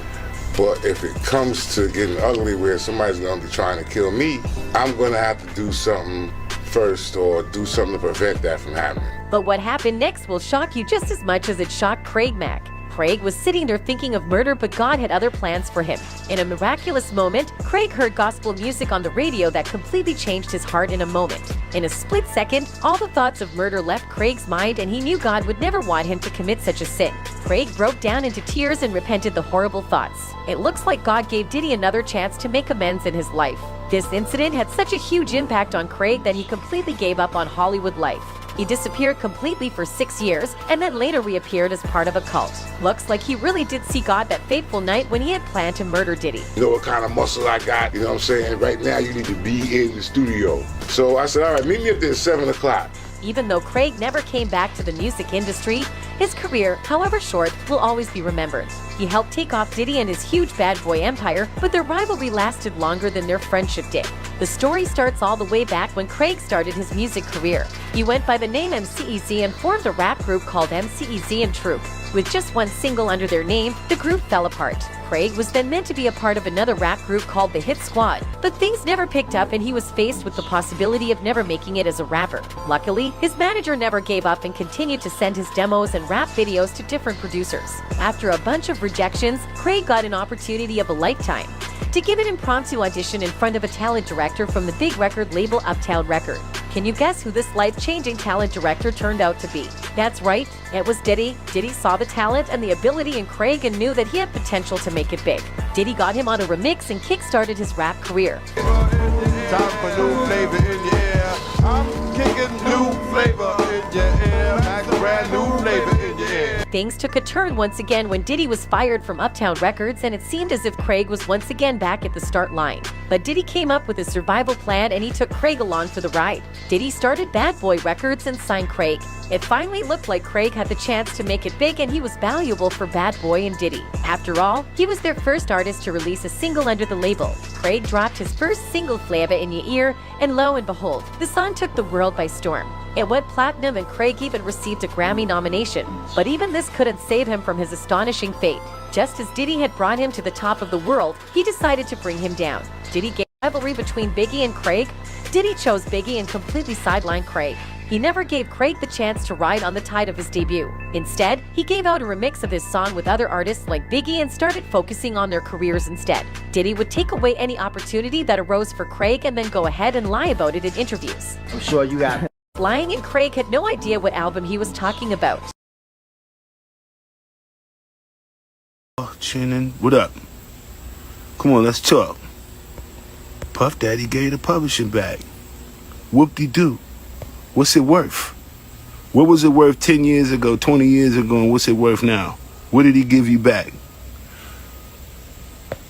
But if it comes to getting ugly where somebody's going to be trying to kill me, I'm going to have to do something first or do something to prevent that from happening. But what happened next will shock you just as much as it shocked Craig Mack. Craig was sitting there thinking of murder, but God had other plans for him. In a miraculous moment, Craig heard gospel music on the radio that completely changed his heart in a moment. In a split second, all the thoughts of murder left Craig's mind, and he knew God would never want him to commit such a sin. Craig broke down into tears and repented the horrible thoughts. It looks like God gave Diddy another chance to make amends in his life. This incident had such a huge impact on Craig that he completely gave up on Hollywood life. He disappeared completely for 6 years and then later reappeared as part of a cult. Looks like he really did see God that fateful night when he had planned to murder Diddy. You know what kind of muscle I got? You know what I'm saying? Right now you need to be in the studio. So I said, all right, meet me up there at 7 o'clock. Even though Craig never came back to the music industry, his career, however short, will always be remembered. He helped take off Diddy and his huge bad boy empire, but their rivalry lasted longer than their friendship did. The story starts all the way back when Craig started his music career. He went by the name MCEZ and formed a rap group called MCEZ and Troop. With just one single under their name, the group fell apart. Craig was then meant to be a part of another rap group called the Hit Squad, but things never picked up and he was faced with the possibility of never making it as a rapper. Luckily, his manager never gave up and continued to send his demos and rap videos to different producers. After a bunch of rejections, Craig got an opportunity of a lifetime to give an impromptu audition in front of a talent director from the big record label Uptown Record. Can you guess who this life-changing talent director turned out to be? That's right, it was Diddy. Diddy saw the talent and the ability in Craig and knew that he had potential to make it big. Diddy got him on a remix and kick-started his rap career. Time for new flavor in your ear. I'm kicking new flavor in your ear. Max brand new flavor in your ear. things took a turn once again when Diddy was fired from Uptown Records, and it seemed as if Craig was once again back at the start line. But Diddy came up with a survival plan, and he took Craig along for the ride. Diddy started Bad Boy Records and signed Craig. It finally looked like Craig had the chance to make it big, and he was valuable for Bad Boy and Diddy. After all, he was their first artist to release a single under the label. Craig dropped his first single, Flavor in Your Ear, and lo and behold, the song took the world by storm. It went platinum, and Craig even received a Grammy nomination. But even this couldn't save him from his astonishing fate. Just as Diddy had brought him to the top of the world, he decided to bring him down. Diddy gave rivalry between Biggie and Craig. Diddy chose Biggie and completely sidelined Craig. He never gave Craig the chance to ride on the tide of his debut. Instead, he gave out a remix of his song with other artists like Biggie and started focusing on their careers instead. Diddy would take away any opportunity that arose for Craig and then go ahead and lie about it in interviews. I'm sure you got Lying, and Craig had no idea what album he was talking about. Shannon, what up? Come on, let's talk. Puff Daddy gave the publishing back. Whoop-de-doo. What's it worth? What was it worth 10 years ago, 20 years ago, and what's it worth now? What did he give you back?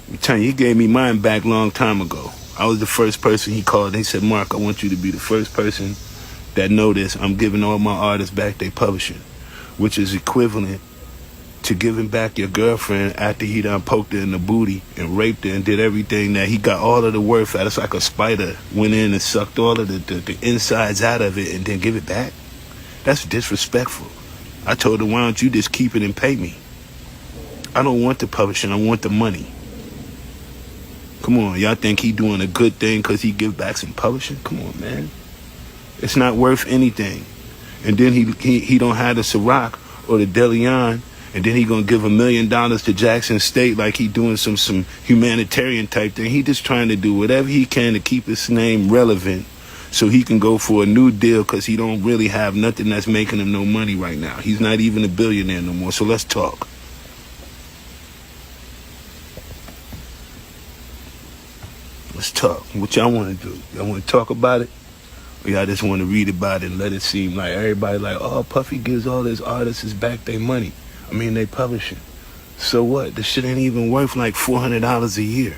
I'm telling you, he gave me mine back a long time ago. I was the first person he called. He said, Mark, I want you to be the first person that know this. I'm giving all my artists back their publishing, which is equivalent to giving back your girlfriend after he done poked her in the booty and raped her and did everything that he got all of the worth out. It's like a spider went in and sucked all of the insides out of it and then give it back. That's disrespectful. I told her, why don't you just keep it and pay me? I don't want the publishing, I want the money. Come on, y'all think he doing a good thing because he give back some publishing? Come on, man. It's not worth anything. And then he don't have the Ciroc or the DeLeon, and then he gonna give $1 million to Jackson State like he doing some humanitarian type thing. He just trying to do whatever he can to keep his name relevant so he can go for a new deal because he don't really have nothing that's making him no money right now. He's not even a billionaire no more. So let's talk. Let's talk. What y'all want to do? Y'all want to talk about it? Or y'all just want to read about it and let it seem like everybody like, oh, Puffy gives all his artists back their money. I mean, they publishing. So what? The shit ain't even worth like $400 a year,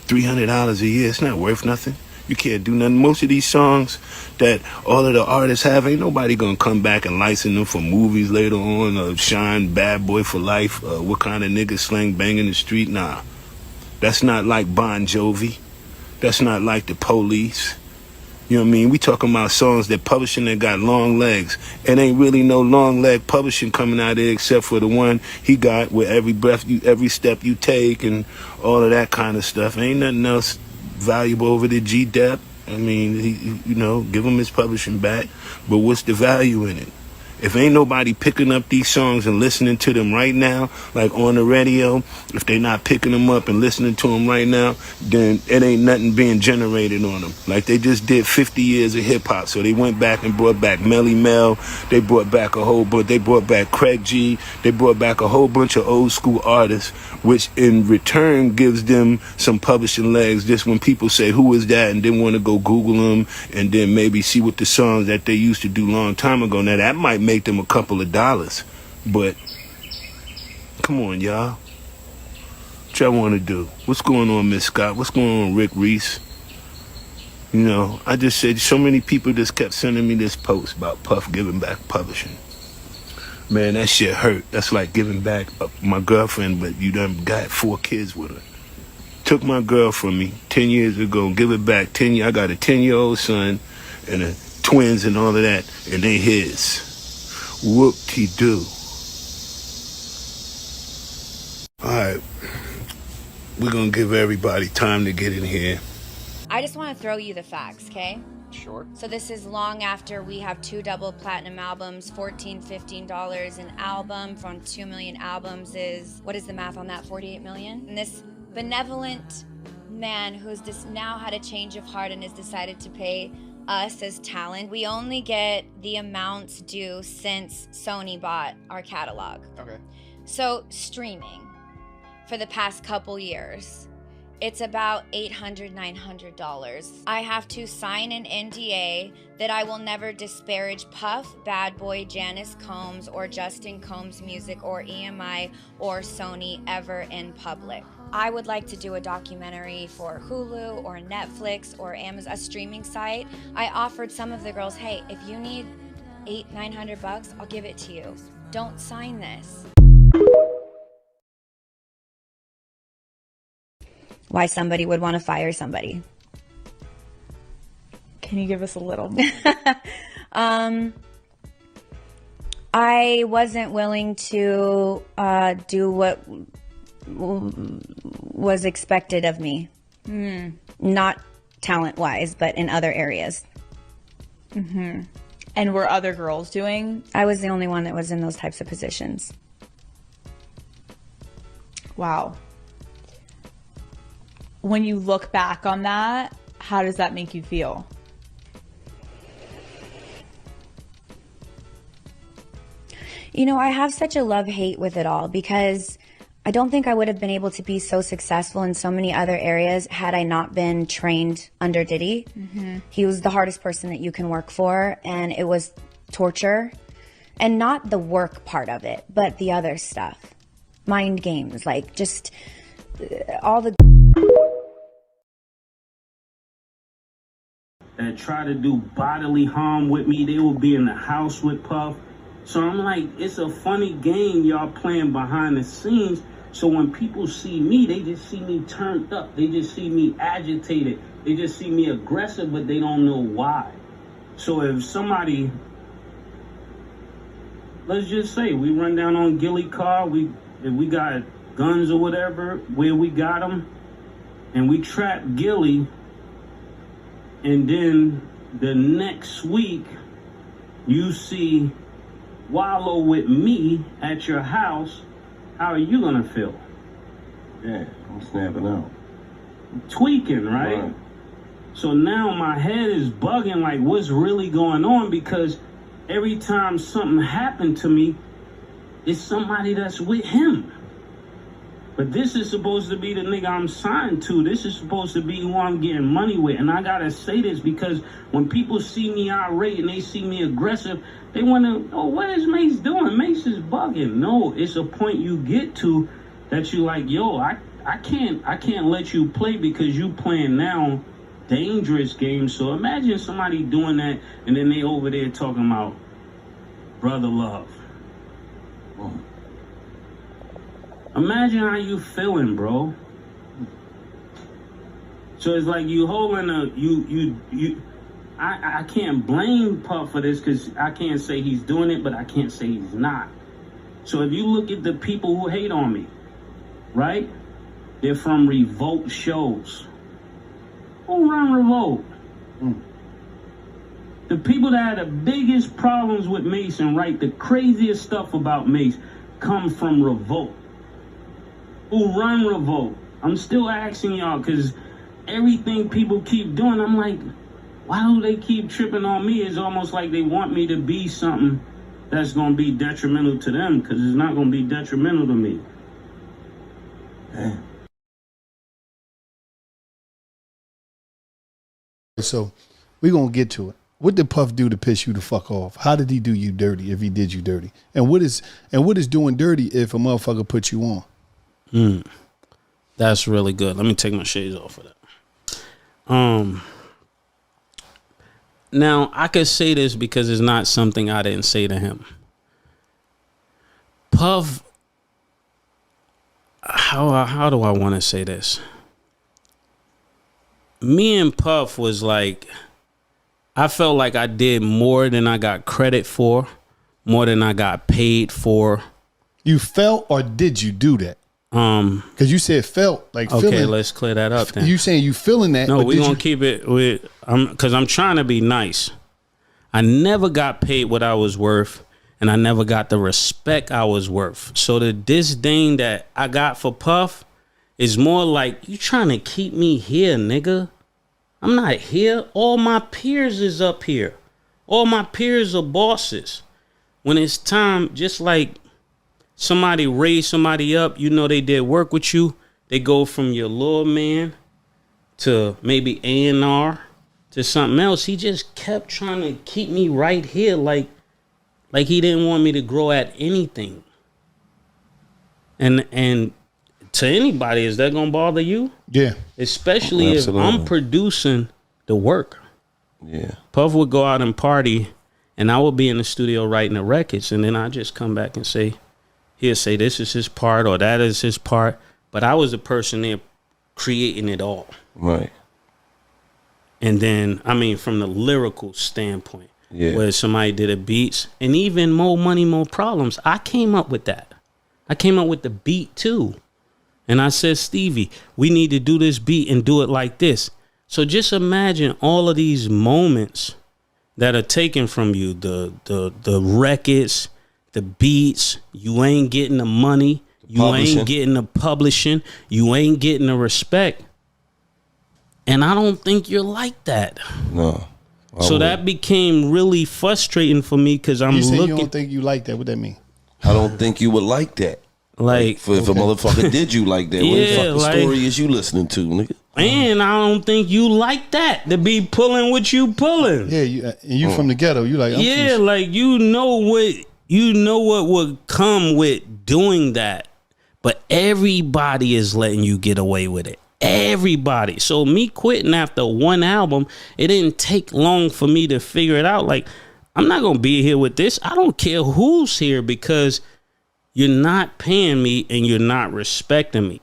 $300 a year. It's not worth nothing. You can't do nothing. Most of these songs that all of the artists have, ain't nobody gonna come back and license them for movies later on, or shine Bad Boy for Life, what kind of nigga slang bang in the street. Nah, that's not like Bon Jovi. That's not like the Police. You know what I mean? We talking about songs that publishing that got long legs. It ain't really no long leg publishing coming out there except for the one he got with every breath, every step you take and all of that kind of stuff. Ain't nothing else valuable over the G-Dep. I mean, give him his publishing back. But what's the value in it? If ain't nobody picking up these songs and listening to them right now, like on the radio, if they not picking them up and listening to them right now, then it ain't nothing being generated on them. Like they just did 50 years of hip-hop, so they went back and brought back Melly Mel, they brought back a whole bunch, they brought back Craig G, they brought back a whole bunch of old school artists, which in return gives them some publishing legs. Just when people say, who is that, and then want to go Google them and then maybe see what the songs that they used to do long time ago. Now that might make them a couple of dollars, but come on, y'all. What y'all want to do? What's going on, Miss Scott? What's going on, Rick Reese? I just said so many people just kept sending me this post about Puff giving back publishing. Man, that shit hurt. That's like giving back my girlfriend, but you done got 4 kids with her. Took my girl from me 10 years ago, give it back 10 years. I got a 10-year-old son and twins and all of that, and they his. Whoop-de-doo. Alright, we're gonna give everybody time to get in here. I just want to throw you the facts, okay? Sure. So this is long after we have 2 double platinum albums, $14, $15 an album from 2 million albums is, what is the math on that, 48 million? And this benevolent man who's just now had a change of heart and has decided to pay us as talent, we only get the amounts due since Sony bought our catalog. Okay. So streaming for the past couple years It's about $800, $900. I have to sign an NDA that I will never disparage Puff, Bad Boy, Janice Combs, or Justin Combs Music, or EMI, or Sony ever in public. I would like to do a documentary for Hulu or Netflix or Amazon, a streaming site. I offered some of the girls, hey, if you need $800-900, I'll give it to you. Don't sign this. Why somebody would want to fire somebody. Can you give us a little? I wasn't willing to do what was expected of me. Not talent-wise, but in other areas. Mm-hmm. And were other girls doing? I was the only one that was in those types of positions. Wow. When you look back on that, how does that make you feel? You know, I have such a love-hate with it all because I don't think I would have been able to be so successful in so many other areas had I not been trained under Diddy. Mm-hmm. He was the hardest person that you can work for, and it was torture. And not the work part of it, but the other stuff. Mind games, like just all the... that try to do bodily harm with me. They will be in the house with Puff. So I'm like, it's a funny game y'all playing behind the scenes. So when people see me, they just see me turned up. They just see me agitated. They just see me aggressive, but they don't know why. So if somebody, let's just say we run down on Gilly car, if we got guns or whatever, where we got them, and we trap Gilly, and then the next week, you see Wallow with me at your house, how are you gonna feel? Yeah, I'm snapping out. Tweaking, right? So now my head is bugging like what's really going on, because every time something happened to me, it's somebody that's with him. But this is supposed to be the nigga I'm signed to. This is supposed to be who I'm getting money with. And I gotta say this because when people see me irate and they see me aggressive, they wanna, oh, what is Mase doing? Mase is bugging. No, it's a point you get to that you like, yo, I can't let you play because you playing now dangerous games. So imagine somebody doing that and then they over there talking about brother love. Imagine how you feeling, bro. So it's like you holding I can't blame Puff for this because I can't say he's doing it, but I can't say he's not. So if you look at the people who hate on me, right? They're from Revolt shows. Who run Revolt? The people that had the biggest problems with Mase and write the craziest stuff about Mase come from Revolt. Who run Revolt? I'm still asking y'all because everything people keep doing, I'm like, why do they keep tripping on me? It's almost like they want me to be something that's going to be detrimental to them because it's not going to be detrimental to me. So we're going to get to it. What did Puff do to piss you the fuck off? How did he do you dirty if he did you dirty? And what is doing dirty if a motherfucker put you on? That's really good. Let me take my shades off of that. Now, I could say this because it's not something I didn't say to him. Puff, how do I want to say this? Me and Puff was like, I felt like I did more than I got credit for, more than I got paid for. You felt or did you do that? Because you said felt like okay, feeling. let's clear that up then. You saying you feeling that? No, we're gonna keep it with because I'm trying to be nice. I never got paid what I was worth, and I never got the respect I was worth. So the disdain that I got for Puff is more like you trying to keep me here, nigga. I'm not here. All my peers is up here. All my peers are bosses. When it's time, just like somebody raised somebody up, you know they did work with you, they go from your little man to maybe A&R to something else. He just kept trying to keep me right here, like he didn't want me to grow at anything. And to anybody, is that gonna bother you? Yeah. Especially Absolutely. if I'm producing the work. Yeah. Puff would go out and party, and I would be in the studio writing the records, and then I just come back and say, he'll say this is his part or that is his part, but I was the person there creating it all. Right. And then, I mean, from the lyrical standpoint, Yeah. where somebody did a beats, and even More Money, More Problems, I came up with that. I came up with the beat too. And I said, Stevie, we need to do this beat and do it like this. So just imagine all of these moments that are taken from you, the records, the beats, you ain't getting the money, you ain't getting the publishing, you ain't getting the respect. And I don't think you're like that. No. So that became really frustrating for me because I'm You say looking. you don't think you like that? What that mean? I don't think you would like that. Like if a motherfucker did you like that, what the fucking story is you listening to, nigga? And I don't think you like that to be pulling what you pulling. Yeah, you from the ghetto. You like like you know what would come with doing that, but everybody is letting you get away with it. Everybody. So me quitting after one album, it didn't take long for me to figure it out. Like, I'm not gonna be here with this. I don't care who's here because you're not paying me and you're not respecting me.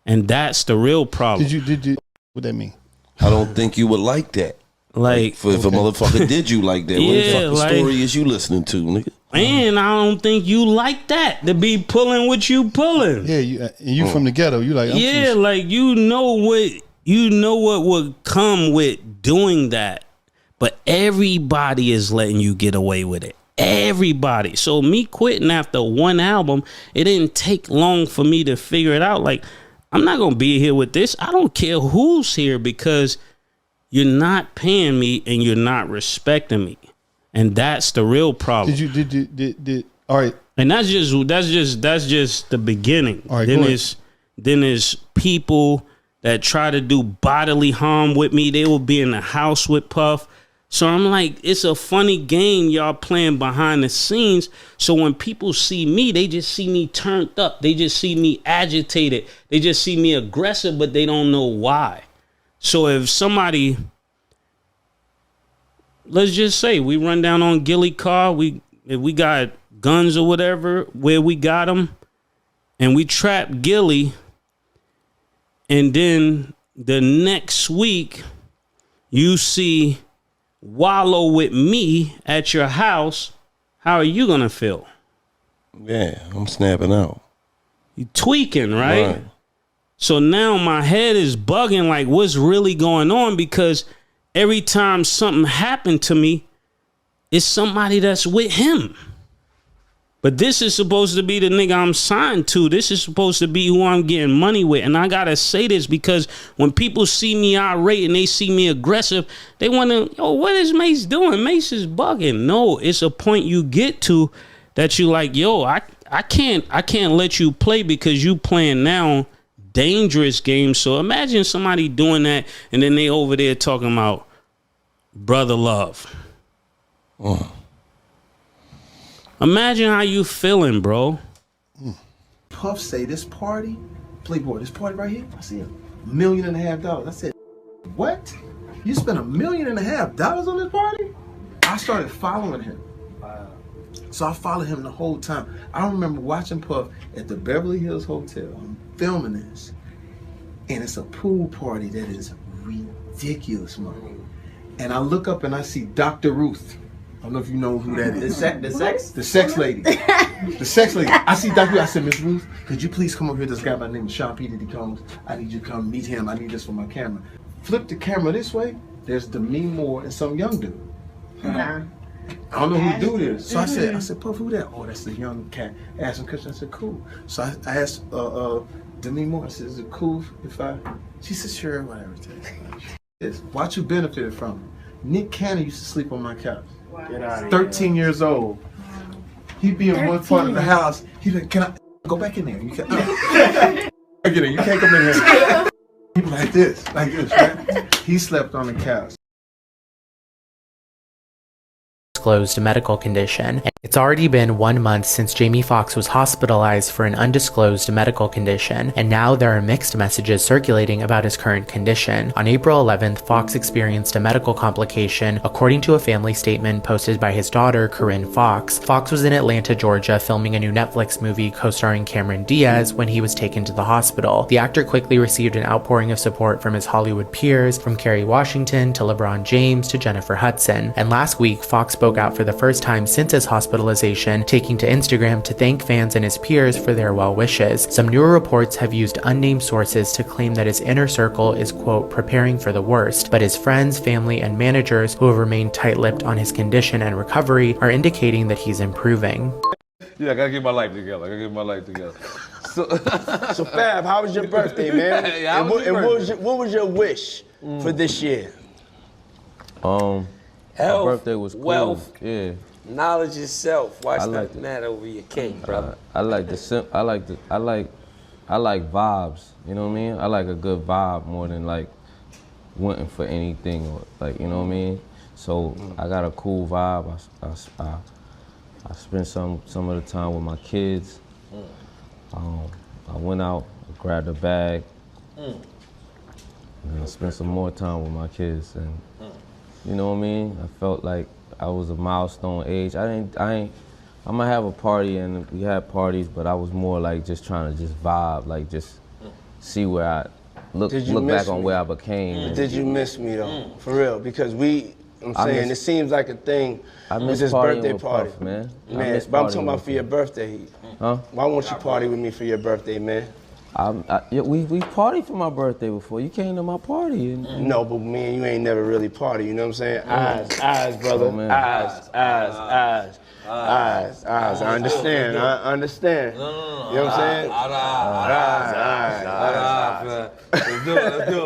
And that's the real problem. Did you what that mean? I don't think you would like that. Like if a motherfucker did you like that, what the fucking story is you listening to, nigga? And I don't think you like that to be pulling what you pulling. Yeah, you from the ghetto. You like like you know what would come with doing that, but everybody is letting you get away with it. Everybody. So me quitting after one album, it didn't take long for me to figure it out. Like, I'm not gonna be here with this. I don't care who's here because you're not paying me and you're not respecting me. And that's the real problem. Did all right. And that's just the beginning. All right, then there's people that try to do bodily harm with me. They will be in the house with Puff. So I'm like, it's a funny game y'all playing behind the scenes. So when people see me, they just see me turned up. They just see me agitated. They just see me aggressive, but they don't know why. So if somebody, let's just say we run down on Gilly car, if we got guns or whatever, where we got them, and we trap Gilly, and then the next week you see Wallow with me at your house, how are you gonna feel? Yeah, I'm snapping out. You tweaking, right? So now my head is bugging, like what's really going on, because every time something happened to me, it's somebody that's with him. But this is supposed to be the nigga I'm signed to. This is supposed to be who I'm getting money with. And I gotta say this because when people see me irate and they see me aggressive, they wonder, yo, what is Mase doing? Mase is bugging. No, it's a point you get to that you like, yo, I can't let you play because you playing now dangerous games. So imagine somebody doing that and then they over there talking about brother love. Imagine how you feeling, bro. Puff say this party, Playboy, this party right here, I see $1.5 million. I said, what? You spent $1.5 million on this party? I started following him. So I followed him the whole time. I remember watching Puff at the Beverly Hills Hotel. I'm filming this. And it's a pool party that is ridiculous, man. And I look up and I see Dr. Ruth. I don't know if you know who that is. The sex lady. The sex lady. I see Dr. Ruth. I said, Miss Ruth, could you please come over here? This guy by the name of Sean P. Diddy Combs. I need you to come meet him. I need this for my camera. Flip the camera this way. There's Demi Moore and some young dude. I don't know who the dude is. So I said, Puff, who that? Oh, that's the young cat. I asked him question. I said, cool. So I asked Demi Moore, I said, is it cool if I? She said, sure, whatever. Watch who benefited from it. Nick Cannon used to sleep on my couch. Get out of 13 years old. He'd be in one part of the house. He'd be like, can I go back in there? You can, I get it. You can't come in here. He was like this, right? He slept on the couch. Undisclosed medical condition. It's already been 1 month since Jamie Foxx was hospitalized for an undisclosed medical condition, and now there are mixed messages circulating about his current condition. On April 11th, Foxx experienced a medical complication, according to a family statement posted by his daughter, Corinne Foxx. Foxx was in Atlanta, Georgia, filming a new Netflix movie co-starring Cameron Diaz when he was taken to the hospital. The actor quickly received an outpouring of support from his Hollywood peers, from Kerry Washington to LeBron James to Jennifer Hudson. And last week, Foxx spoke out for the first time since his hospitalization, taking to Instagram to thank fans and his peers for their well wishes. Some newer reports have used unnamed sources to claim that his inner circle is, quote, preparing for the worst, but his friends, family, and managers who have remained tight-lipped on his condition and recovery are indicating that he's improving. Yeah, I gotta get my life together. So Fab, how was your birthday, man? Yeah, what was your wish for this year? My birthday was cool. Wealth, yeah. knowledge itself. Watch I like nothing that over your cake, brother. I like vibes. You know what I mean? I like a good vibe more than like wanting for anything or like, you know what I mean? So I got a cool vibe. I spent some of the time with my kids. I went out, grabbed a bag, and I spent some more time with my kids, and you know what I mean? I felt like I was a milestone age. I'm gonna have a party, and we had parties, but I was more like just trying to just vibe, like just see where I look back on where I became. Did you miss me though? For real? Because it seems like a thing. I with miss this partying birthday with party, Puff, man. But I'm talking about for your birthday. Huh? Why won't you party with me for your birthday, man? We partied for my birthday before. You came to my party. No, but me and you ain't never really party. You know what I'm saying? Eyes, brother. Oh, Eyes. I understand. You know what I'm saying?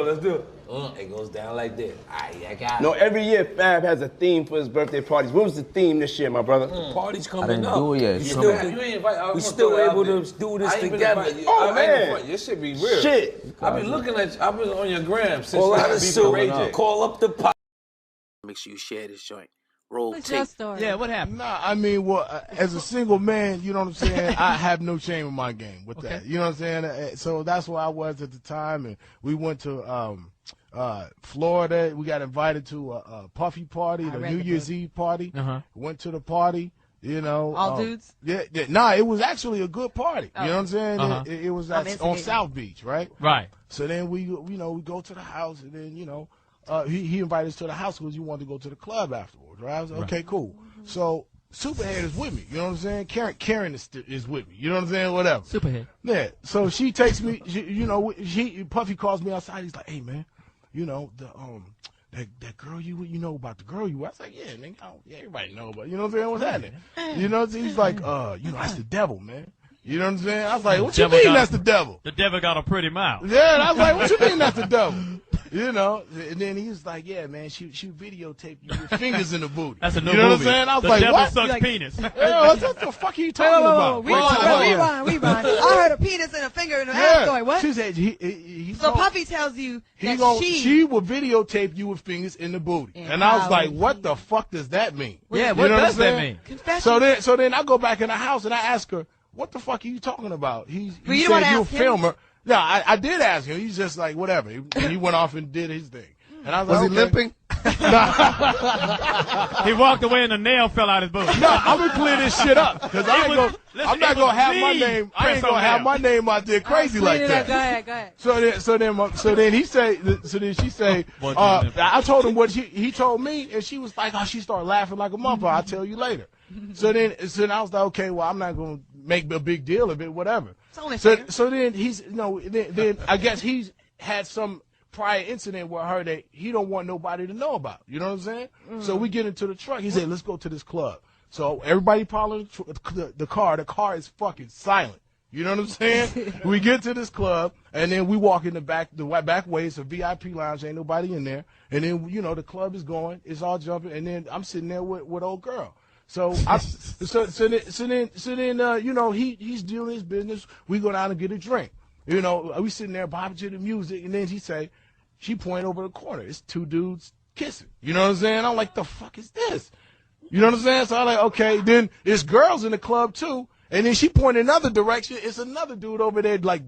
Let's do it. It goes down like this. I got it. No, every year Fab has a theme for his birthday parties. What was the theme this year, my brother? Party's coming I didn't up. do it yet. We still able to do this together. Oh, man. This should be real. Shit. I've been looking at you. I've been on your gram since All out you of beat Call up the pot. Make sure you share this joint. Roll What's tape. your story? Yeah, what happened? Nah, I mean, well, as a single man, you know what I'm saying? I have no shame in my game with that. You know what I'm saying? So that's where I was at the time, and we went to Florida. We got invited to a Puffy party, the New Year's Eve party. Went to the party. You know, all dudes? Yeah, nah, it was actually a good party. You know what I'm saying? It was on South Beach, right? Right. So then we go to the house, and then he invited us to the house because he wanted to go to the club afterwards, right? I was like, okay, cool. So Superhead is with me, you know what I'm saying? Karen is with me, you know what I'm saying? Whatever. Superhead. Yeah. So she takes me, Puffy calls me outside. He's like, hey man, you know that girl you know about the girl you. I was like, yeah, nigga, everybody know, but you know what I'm saying? What's happening? You know, he's like, that's the devil, man. You know what I'm saying? I was like, what you mean that's the devil? The devil got a pretty mouth. Yeah, and I was like, what you mean that's the devil? You know, and then he was like, yeah, man, she videotaped you with fingers in the booty. That's a new movie. You know movie. what I'm saying? I was The like, devil what? sucks penis. Yeah, what the fuck are you talking about? Rewind. I heard a penis and a finger in her ass going, what? She said, so Puffy tells you that she will videotape you with fingers in the booty. And I was like, what the fuck does that mean? Yeah, what does that mean? So then I go back in the house and I ask her, what the fuck are you talking about? He Well, you said don't you're a ask him? filmer. No, I did ask him. He's just like, whatever. He went off and did his thing. And I was Was like, he okay. limping? He walked away and the nail fell out his boot. No, I'm gonna clear this shit up because I'm not gonna have my name. I ain't gonna have my name out there crazy like that. Go ahead. So then he say. So then she say. I told him what he told me, and she was like, oh, she started laughing like a motherfucker. I'll tell you later. So then I was like, okay, well, I'm not gonna make a big deal of it, whatever. So then he's then I guess he's had some prior incident with her that he don't want nobody to know about. You know what I'm saying? So we get into the truck. He said, let's go to this club. So everybody piling the car. The car is fucking silent. You know what I'm saying? We get to this club, and then we walk in the back way. It's a VIP lounge. Ain't nobody in there. And then, the club is going. It's all jumping. And then I'm sitting there with old girl. So then he's doing his business. We go down and get a drink. You know, we sitting there bopping to the music, and then she point over the corner. It's two dudes kissing. You know what I'm saying? I'm like, the fuck is this? You know what I'm saying? So I'm like, okay. Then there's girls in the club too, and then she point another direction. It's another dude over there like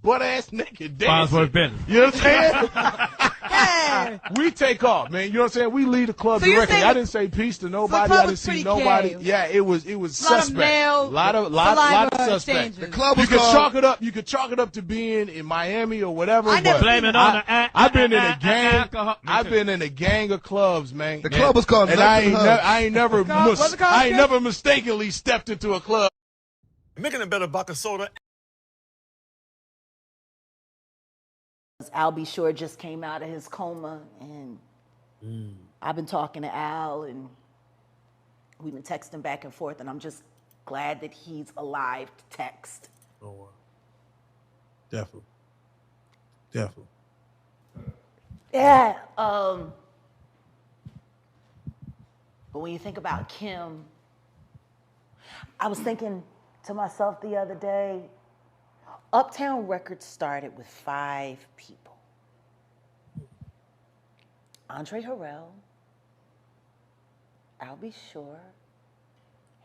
butt ass naked dancing. You know what I'm saying? We take off, man. You know what I'm saying? We leave the club directly. I didn't say peace to nobody. I didn't see nobody. Gay. Yeah, it was suspect. A lot of suspect. The club you was could called... chalk it up. You could chalk it up to being in Miami or whatever. I never blame it on the I've been in a gang. I've been in a gang of clubs, man. The club was called. And I ain't never mistakenly stepped into a club. Making a better vodka soda. AlBSure just came out of his coma, and I've been talking to Al, and we've been texting back and forth, and I'm just glad that he's alive to text. Oh, wow. Definitely. Yeah. But when you think about Kim, I was thinking to myself the other day, Uptown Records started with 5 people. Andre Harrell, AlBSure,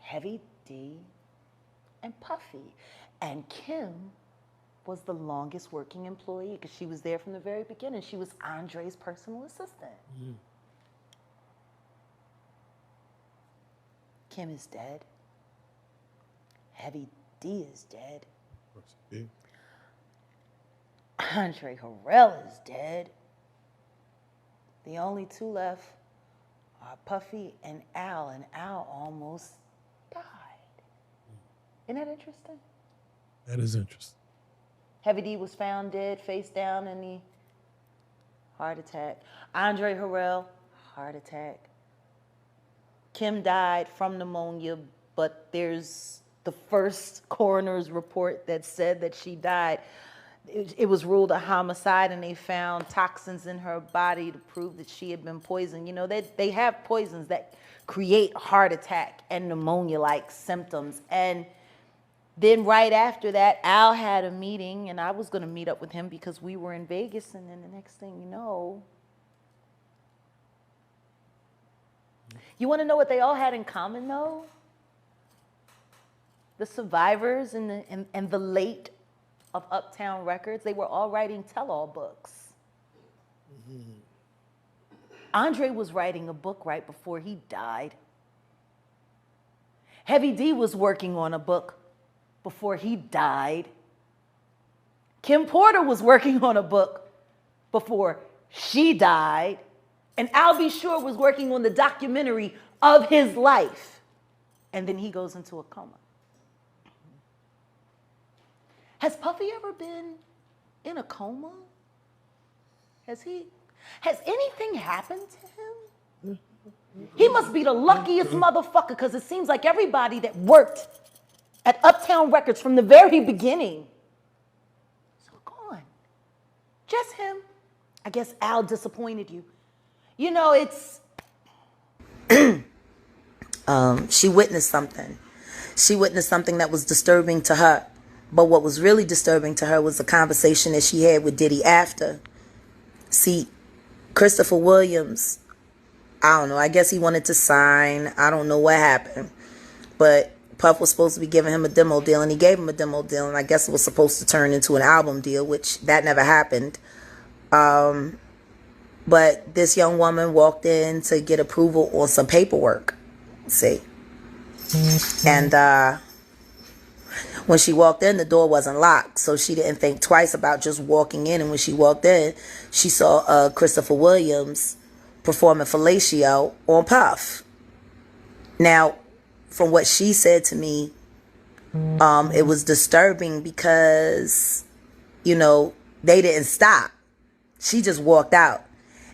Heavy D, and Puffy. And Kim was the longest working employee because she was there from the very beginning. She was Andre's personal assistant. Kim is dead. Heavy D is dead. Andre Harrell is dead. The only 2 left are Puffy and Al almost died. Isn't that interesting? That is interesting. Heavy D was found dead, face down in the heart attack. Andre Harrell, heart attack. Kim died from pneumonia, but there's the first coroner's report that said that she died. It was ruled a homicide, and they found toxins in her body to prove that she had been poisoned. You know, they have poisons that create heart attack and pneumonia-like symptoms. And then right after that, Al had a meeting, and I was going to meet up with him because we were in Vegas, and then the next thing you know, you want to know what they all had in common, though? The survivors and the late of Uptown Records, they were all writing tell-all books. Andre was writing a book right before he died. Heavy D was working on a book before he died. KimPorter was working on a book before she died. And AlBSure was working on the documentary of his life. And then he goes into a coma. Has Puffy ever been in a coma? Has anything happened to him? He must be the luckiest motherfucker, because it seems like everybody that worked at Uptown Records from the very beginning is gone. Just him. I guess Al disappointed you. You know, it's... She witnessed something. She witnessed something that was disturbing to her. But what was really disturbing to her was the conversation that she had with Diddy after. See, Christopher Williams, I don't know, I guess he wanted to sign. I don't know what happened. But Puff was supposed to be giving him a demo deal, and he gave him a demo deal, and I guess it was supposed to turn into an album deal, which that never happened. But this young woman walked in to get approval on some paperwork, see. And when she walked in, the door wasn't locked, so she didn't think twice about just walking in. And when she walked in, she saw Christopher Williams performing fellatio on Puff. Now, from what she said to me, it was disturbing because, you know, they didn't stop. She just walked out,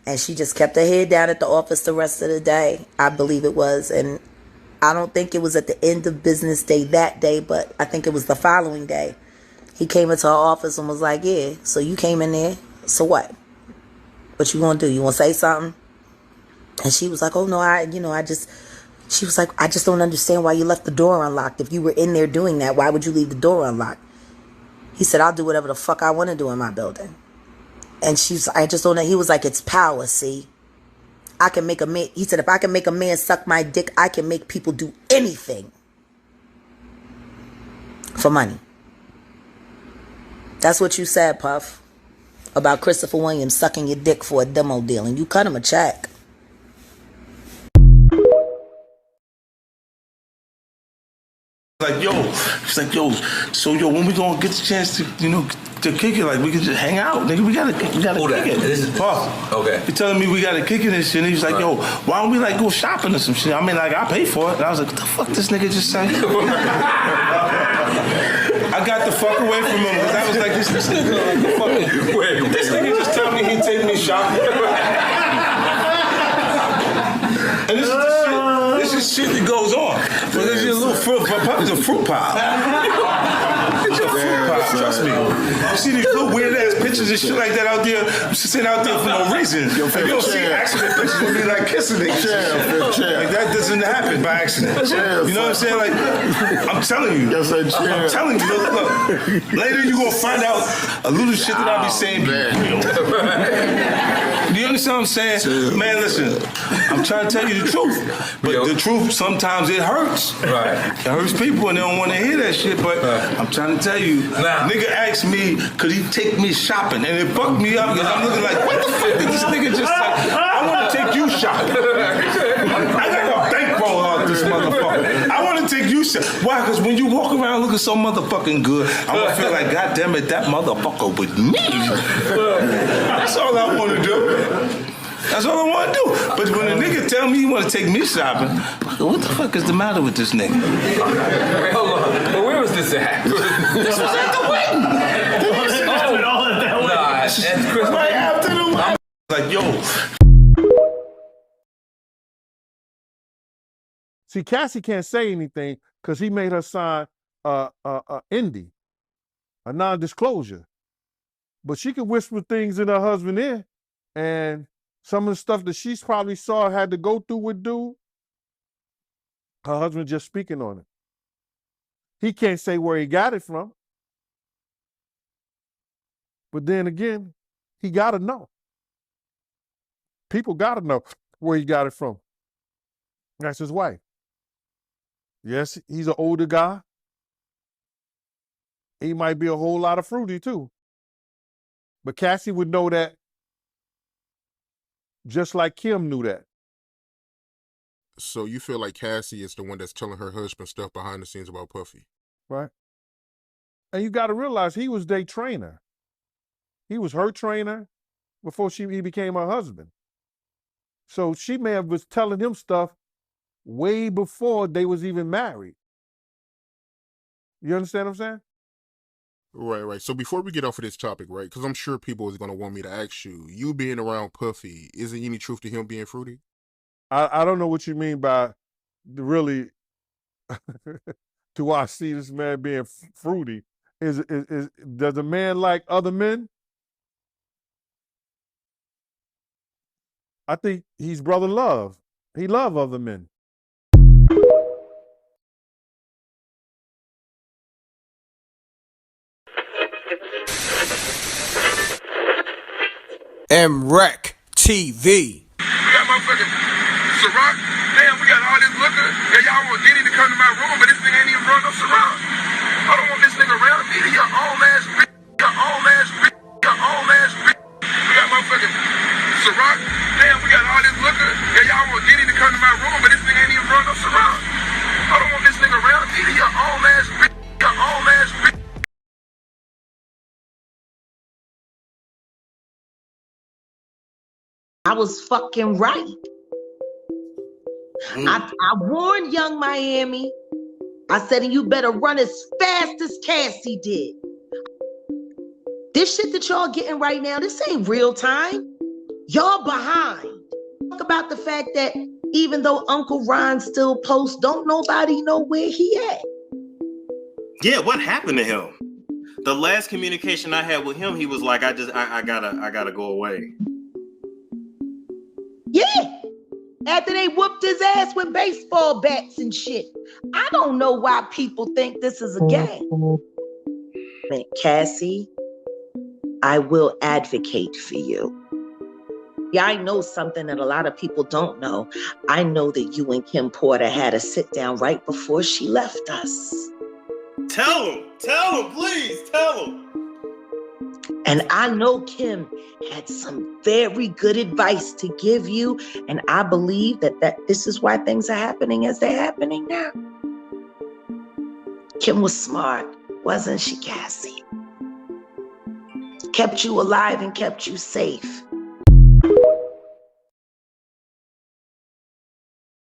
and she just kept her head down at the office the rest of the day, I believe it was. And I don't think it was at the end of business day that day, but I think it was the following day. He came into her office and was like, yeah, so you came in there, so what? What you gonna do? You wanna say something? And she was like, oh no, she was like, I just don't understand why you left the door unlocked. If you were in there doing that, why would you leave the door unlocked? He said, I'll do whatever the fuck I want to do in my building. And I just don't know. He was like, it's power, see? I can make a man, he said, if I can make a man suck my dick, I can make people do anything for money. That's what you said, Puff, about Christopher Williams sucking your dick for a demo deal, and you cut him a check. Like, yo, she's like, yo, so yo, when we gonna get the chance to, you know, to kick it, like we can just hang out, nigga. We gotta kick it. This is Puff. Okay. He telling me we gotta kick it and shit. And he's like, yo, why don't we like go shopping or some shit? I mean, like I pay for it. And I was like, what the fuck this nigga just say? I got the fuck away from him because I was like, this nigga like the fucking. Wait, this nigga just tell me he'd take me shopping. And this is the shit. This is shit that goes on. But there's just a little fruit. Puppy's a fruit pile. It's a fruit pile. Trust me. You see these little weird ass pictures and shit like that out there, sitting out there for no reason. If you don't see accident pictures, it'll be like kissing niggas. Like that doesn't happen by accident. You know what I'm saying? Like, I'm telling you. I'm telling you. Look, later you gonna find out a little shit that I be saying be real. Do you understand what I'm saying? Man, listen, I'm trying to tell you the truth. But the truth, sometimes it hurts. Right. It hurts people and they don't want to hear that shit. But I'm trying to tell you, nigga asked me, could he take me shopping? And it fucked me up because I'm looking like, what the fuck did this nigga just say? I want to take you shopping. I got a bankroll out this motherfucker. I want to take you shopping. Why? Because when you walk around looking so motherfucking good, I'm going to feel like, God damn it, that motherfucker with me. That's all I want to do. That's all I want to do. But when a nigga tell me he want to take me shopping, what the fuck is the matter with this nigga? Wait, hold on. But where was this at? This was at the wedding. That's Christmas. Right after the wedding. Like, yo. See, Cassie can't say anything because he made her sign ND, a non-disclosure. But she can whisper things in her husband's ear, and some of the stuff that she's probably saw had to go through with dude, her husband just speaking on it. He can't say where he got it from. But then again, he got to know. People got to know where he got it from. That's his wife. Yes, he's an older guy. He might be a whole lot of fruity too. But Cassie would know that just like Kim knew that. So you feel like Cassie is the one that's telling her husband stuff behind the scenes about Puffy? Right. And you got to realize he was their trainer. He was her trainer before he became her husband. So she may have was telling him stuff way before they was even married. You understand what I'm saying? Right. So before we get off of this topic, right, because I'm sure people is going to want me to ask you being around Puffy, is there any truth to him being fruity? I don't know what you mean by really, do I see this man being fruity? Does a man like other men? I think he's brother love. He love other men. MREC TV. We got motherfucking Ciroc. Damn, we got all this liquor. Yeah, y'all want Diddy to come to my room, but this nigga ain't even run no Ciroc. I don't want this nigga around. Diddy, your own ass bitch. Your own ass bitch. Your own ass bitch. We got motherfucking Ciroc. Damn, we got all this liquor. Yeah, y'all want Diddy to come to my room, but this nigga ain't even run no Ciroc. I don't want this nigga around. Diddy, your own ass bitch. Your own ass bitch. I was fucking right. I warned Young Miami. I said, you better run as fast as Cassie did. This shit that y'all getting right now, this ain't real time. Y'all behind. Talk about the fact that even though Uncle Ron still posts, don't nobody know where he at. Yeah, what happened to him? The last communication I had with him, he was like, I gotta go away. Yeah. After they whooped his ass with baseball bats and shit. I don't know why people think this is a game. statement. Cassie, I will advocate for you. Yeah, I know something that a lot of people don't know. I know that you and KimPorter had a sit down right before she left us. Tell him, please, tell him. And I know Kim had some very good advice to give you, and I believe that this is why things are happening as they're happening now. Kim was smart, wasn't she, Cassie? Kept you alive and kept you safe.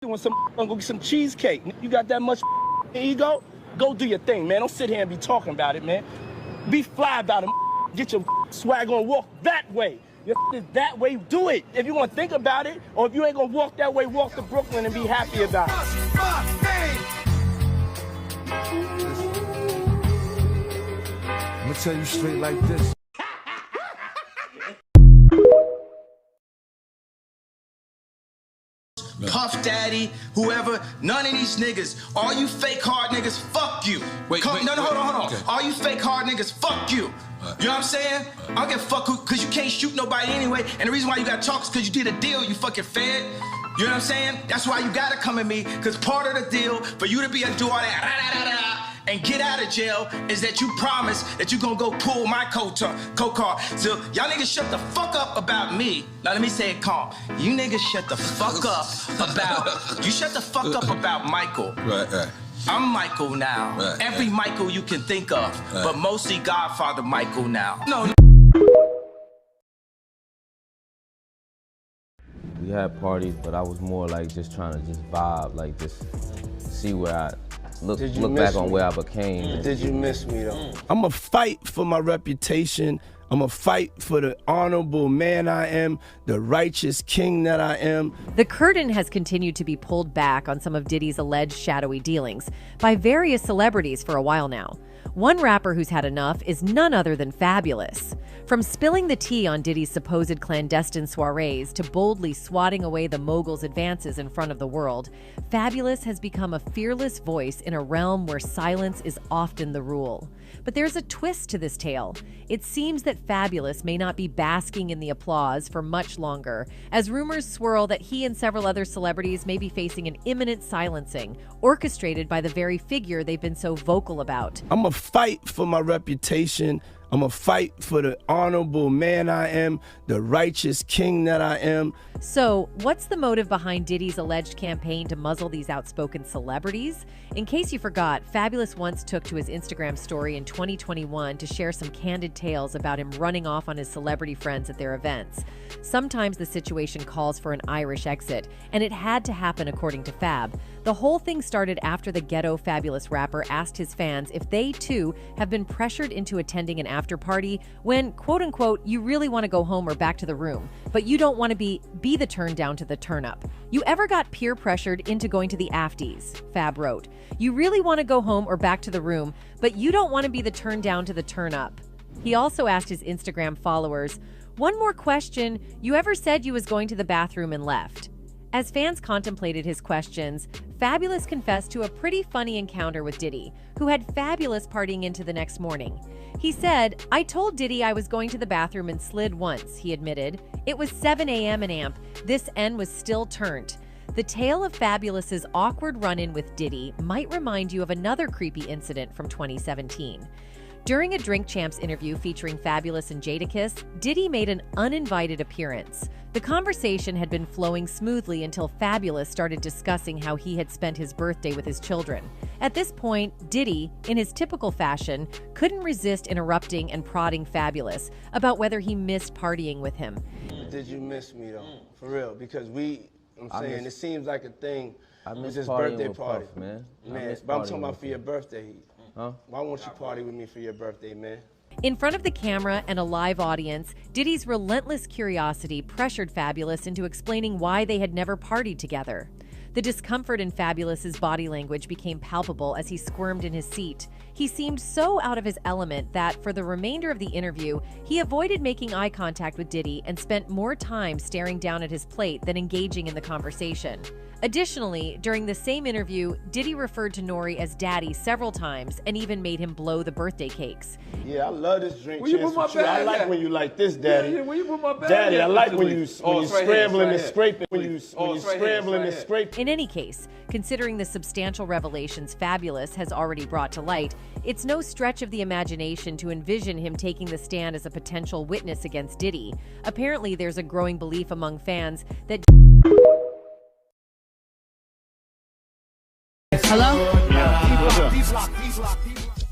Doing some, go get some cheesecake. You got that much ego? Go do your thing, man. Don't sit here and be talking about it, man. Be fly about it. Get your swag on, walk that way. Your is that way, do it. If you want to think about it, or if you ain't gonna walk that way, walk to Brooklyn and be happy about it. I'm gonna tell you straight like this. Puff Daddy, whoever, none of these niggas. All you fake hard niggas, fuck you. Hold on. Okay. All you fake hard niggas, fuck you. You know what I'm saying? I don't give a fuck who, cause you can't shoot nobody anyway. And the reason why you gotta talk is cause you did a deal, you fucking fed. You know what I'm saying? That's why you gotta come at me, cause part of the deal for you to be able to do all that and get out of jail is that you promise that you gonna go pull my co-car. So y'all niggas shut the fuck up about me. Now let me say it calm. You niggas shut the fuck up about Michael. Right. I'm Michael now. Right, Every Michael you can think of, but mostly Godfather Michael now. No. We had parties, but I was more like just trying to just vibe, like just see where I look back on where I became. Did you miss me though? I'ma fight for my reputation. I'ma fight for the honorable man I am, the righteous king that I am. The curtain has continued to be pulled back on some of Diddy's alleged shadowy dealings by various celebrities for a while now. One rapper who's had enough is none other than Fabulous. From spilling the tea on Diddy's supposed clandestine soirees to boldly swatting away the mogul's advances in front of the world, Fabulous has become a fearless voice in a realm where silence is often the rule. But there's a twist to this tale. It seems that Fabulous may not be basking in the applause for much longer, as rumors swirl that he and several other celebrities may be facing an imminent silencing, orchestrated by the very figure they've been so vocal about. I'ma fight for my reputation. I'ma fight for the honorable man I am, the righteous king that I am. So, what's the motive behind Diddy's alleged campaign to muzzle these outspoken celebrities? In case you forgot, Fabulous once took to his Instagram story in 2021 to share some candid tales about him running off on his celebrity friends at their events. Sometimes the situation calls for an Irish exit, and it had to happen according to Fab. The whole thing started after the ghetto Fabulous rapper asked his fans if they too have been pressured into attending an after party when, quote unquote, you really want to go home or back to the room, but you don't want to be the turn down to the turn up. You ever got peer pressured into going to the afties? Fab wrote. You really want to go home or back to the room, but you don't want to be the turn down to the turn up. He also asked his Instagram followers, one more question, you ever said you was going to the bathroom and left? As fans contemplated his questions, Fabulous confessed to a pretty funny encounter with Diddy, who had Fabulous partying into the next morning. He said, I told Diddy I was going to the bathroom and slid once, he admitted. It was 7 a.m. in AMP. This N was still turned. The tale of Fabulous's awkward run-in with Diddy might remind you of another creepy incident from 2017. During a Drink Champs interview featuring Fabulous and Jadakiss, Diddy made an uninvited appearance. The conversation had been flowing smoothly until Fabulous started discussing how he had spent his birthday with his children. At this point, Diddy, in his typical fashion, couldn't resist interrupting and prodding Fabulous about whether he missed partying with him. Did you miss me though? For real, because it seems like a thing. I with miss this partying birthday with party, Puff, man. Man, but I'm talking about for your birthday. Huh? Why won't you party with me for your birthday, man? In front of the camera and a live audience, Diddy's relentless curiosity pressured Fabulous into explaining why they had never partied together. The discomfort in Fabulous's body language became palpable as he squirmed in his seat. He seemed so out of his element that for the remainder of the interview, he avoided making eye contact with Diddy and spent more time staring down at his plate than engaging in the conversation. Additionally, during the same interview, Diddy referred to Nori as daddy several times and even made him blow the birthday cakes. Yeah, I love this drink. Where you put my bag I like at? when you like this, Daddy. Yeah, where you put my bag Daddy, at? I like when you it's right scrambling here, and scraping. When you it's right here, scrambling and it's right scraping. In any case, considering the substantial revelations Fabulous has already brought to light, it's no stretch of the imagination to envision him taking the stand as a potential witness against Diddy. Apparently, there's a growing belief among fans that Hello?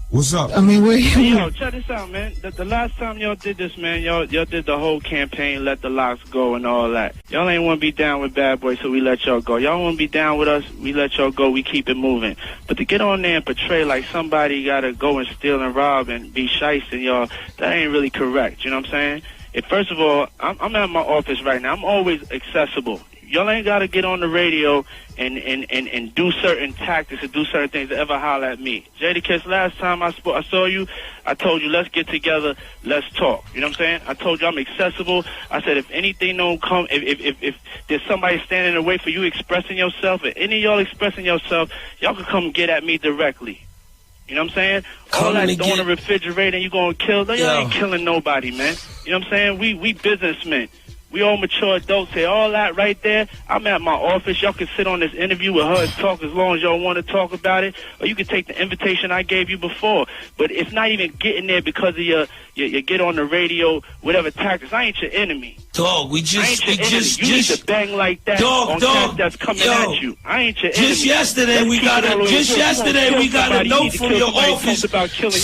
What's up? I mean, where Hey, yo, check this out, man. The last time y'all did this, man, y'all did the whole campaign, let the locks go and all that. Y'all ain't want to be down with Bad Boy, so we let y'all go. Y'all want to be down with us, we let y'all go, we keep it moving. But to get on there and portray like somebody got to go and steal and rob and be shysting, y'all, that ain't really correct, you know what I'm saying? First of all, I'm at my office right now. I'm always accessible. Y'all ain't got to get on the radio and do certain tactics and do certain things to ever holler at me. Jadakiss, last time I saw you, I told you, let's get together, let's talk. You know what I'm saying? I told you I'm accessible. I said if anything don't come, if there's somebody standing in the way for you expressing yourself, if any of y'all expressing yourself, y'all can come get at me directly. You know what I'm saying? All that throwing the refrigerator and you gonna kill, no, y'all ain't killing nobody, man. You know what I'm saying? We businessmen. We all mature adults here. All that right there, I'm at my office. Y'all can sit on this interview with her and talk as long as y'all want to talk about it, or you can take the invitation I gave you before. But it's not even getting there because of your get on the radio, whatever tactics. I ain't your enemy. Dog, we just need to bang like that on cats that's coming at you. I ain't your enemy. Just yesterday we got a note from your office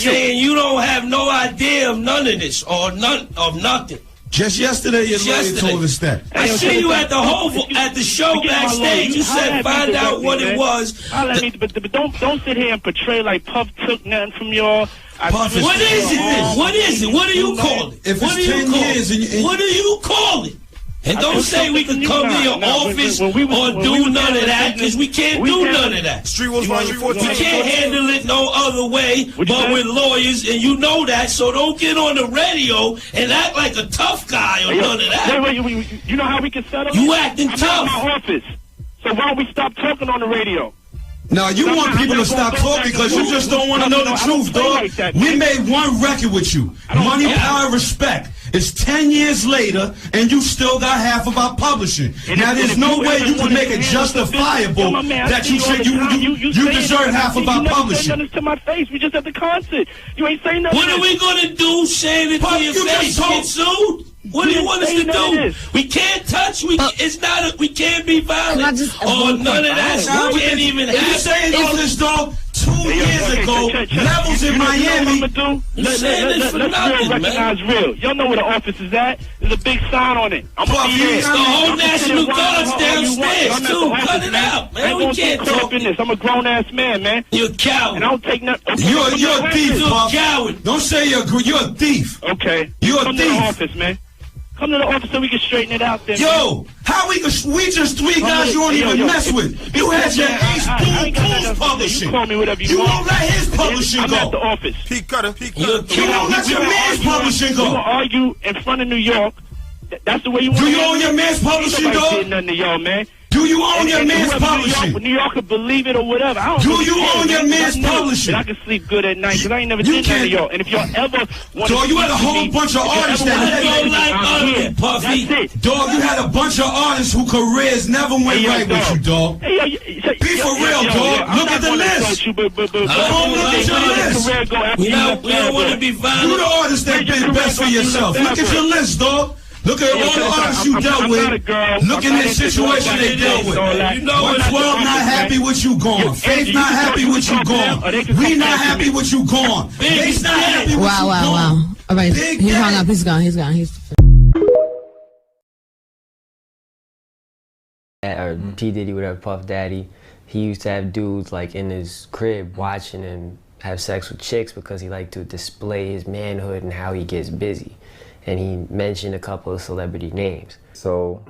saying you don't have no idea of none of this or nothing. Just yesterday, your lawyer told us that. I see you at the show backstage. You said find out what it was. But don't sit here and portray like Puff took nothing from y'all. What is it? What is it? What do you call it? If it's 10 years, what do you call it? And don't say we can come to your office or do none of that, because we can't do none of that. We can't handle it no other way but with lawyers, and you know that, so don't get on the radio and act like a tough guy or none of that. Wait, you know how we can settle? You acting tough. I'm at my office, so why don't we stop talking on the radio? Now, you want people to stop talking because you just don't want to know the truth, dog. We made one record with you. Money, Power, Respect. It's 10 years later, and you still got half of our publishing. Now, there's no way you can make it justifiable that you said you deserve half of our publishing. You to my face. We just at the concert. You ain't saying nothing. What are we going to do saying it to your face? Get sued? What do you want us to do? We can't touch. We can't be violent or none of that. We can't even have. You saying all this, dog? 2 years ago, Levels in Miami. You saying this for nothing, man. Recognize real. Y'all know where the office is at. There's a big sign on it. I'm gonna be the whole National Guard's downstairs too. Cut it out, man. We can't talk in this. I'm a grown ass man, man. You're a coward. And I don't take nothing. You're a thief, You're a coward. Don't say you're a thief. Okay. You're a thief. Come to the office, man. Come to the office so we can straighten it out there. Yo, how we just 3 guys you don't even mess with. You had your Ace Boom publishing. You call me whatever you won't let his publishing go. I'm at the office. You won't let your man's publishing go. You will argue in front of New York. That's the way you want to do you own your man's publishing, dog? Ain't nothing to y'all, man. Do you own your man's publishing? New York could believe it or whatever. Do you own your man's publishing? I can sleep good at night because I ain't never did none of y'all. And if y'all ever want to, you had a whole bunch of artists that Puffy. Dog, you had a bunch of artists whose careers never went right with you, dog. Be for real, dog. Look at the list. Look at your list. We don't want to be violent. You the artist that did best for yourself. Look at your list, dog. Look at all the artists you dealt with. Look at the situation they dealt with. You know, 12 not happy with you gone. Faith not happy with you gone. We not happy with you gone. Bass not happy with you gone. Wow. All right, he hung up. He's gone. Or P. Diddy, whatever, Puff Daddy, he used to have dudes like in his crib watching him have sex with chicks because he liked to display his manhood and how he gets busy. And he mentioned a couple of celebrity names. So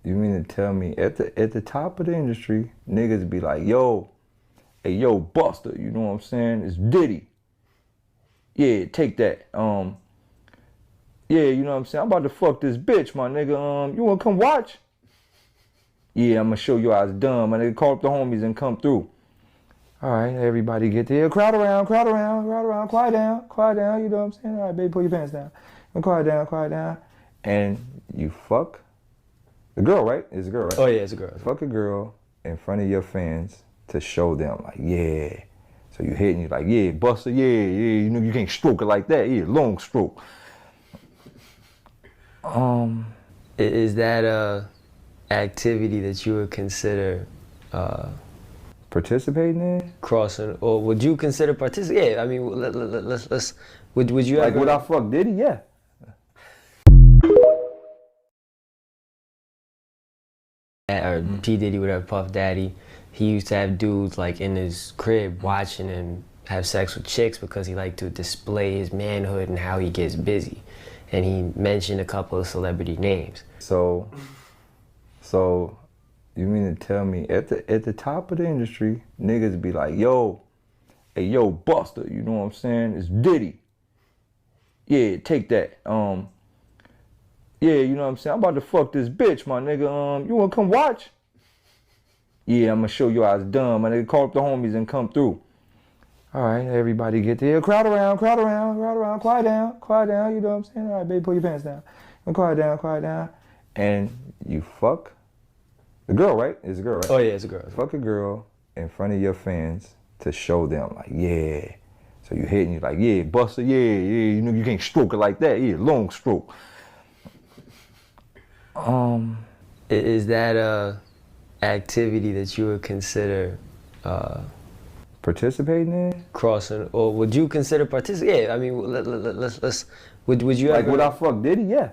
You mean to tell me at the top of the industry, niggas be like, yo, hey, yo, Buster, you know what I'm saying? It's Diddy. Yeah, take that. Yeah, you know what I'm saying? I'm about to fuck this bitch, my nigga. You wanna come watch? Yeah, I'm gonna show you how it's done. My nigga, call up the homies and come through. All right, everybody get there. Crowd around, quiet down, you know what I'm saying? All right, baby, pull your pants down. Quiet down. And you fuck the girl, right? It's a girl, right? Oh yeah, it's a girl. Fuck a girl in front of your fans to show them, like, yeah. So you hit and you're like, yeah, Buster, yeah, you know you can't stroke it like that. Yeah, long stroke. Is that a activity that you would consider participating in? Crossing, or would you consider participating? Yeah, I mean, let's would you like ever? Would I fuck Diddy? Yeah. Or P Diddy, whatever, Puff Daddy, he used to have dudes like in his crib watching and have sex with chicks because he liked to display his manhood and how he gets busy. And he mentioned a couple of celebrity names. So you mean to tell me at the top of the industry, niggas be like, yo, hey, yo, Buster, you know what I'm saying? It's Diddy. Yeah, take that. Yeah, you know what I'm saying? I'm about to fuck this bitch, my nigga. You wanna come watch? Yeah, I'm gonna show you how it's done. My nigga, call up the homies and come through. All right, everybody get there. Crowd around, quiet down, you know what I'm saying? All right, baby, pull your pants down. Quiet down. And you fuck the girl, right? It's a girl, right? Oh yeah, it's a girl. Fuck a girl in front of your fans to show them, like, yeah. So you hit and you're like, yeah, Buster, yeah, you know you can't stroke it like that. Yeah, long stroke. Is that a activity that you would consider participating in? Crossing, or would you consider participating? Yeah, I mean, let's would you like ever? Would I fuck Diddy? Yeah.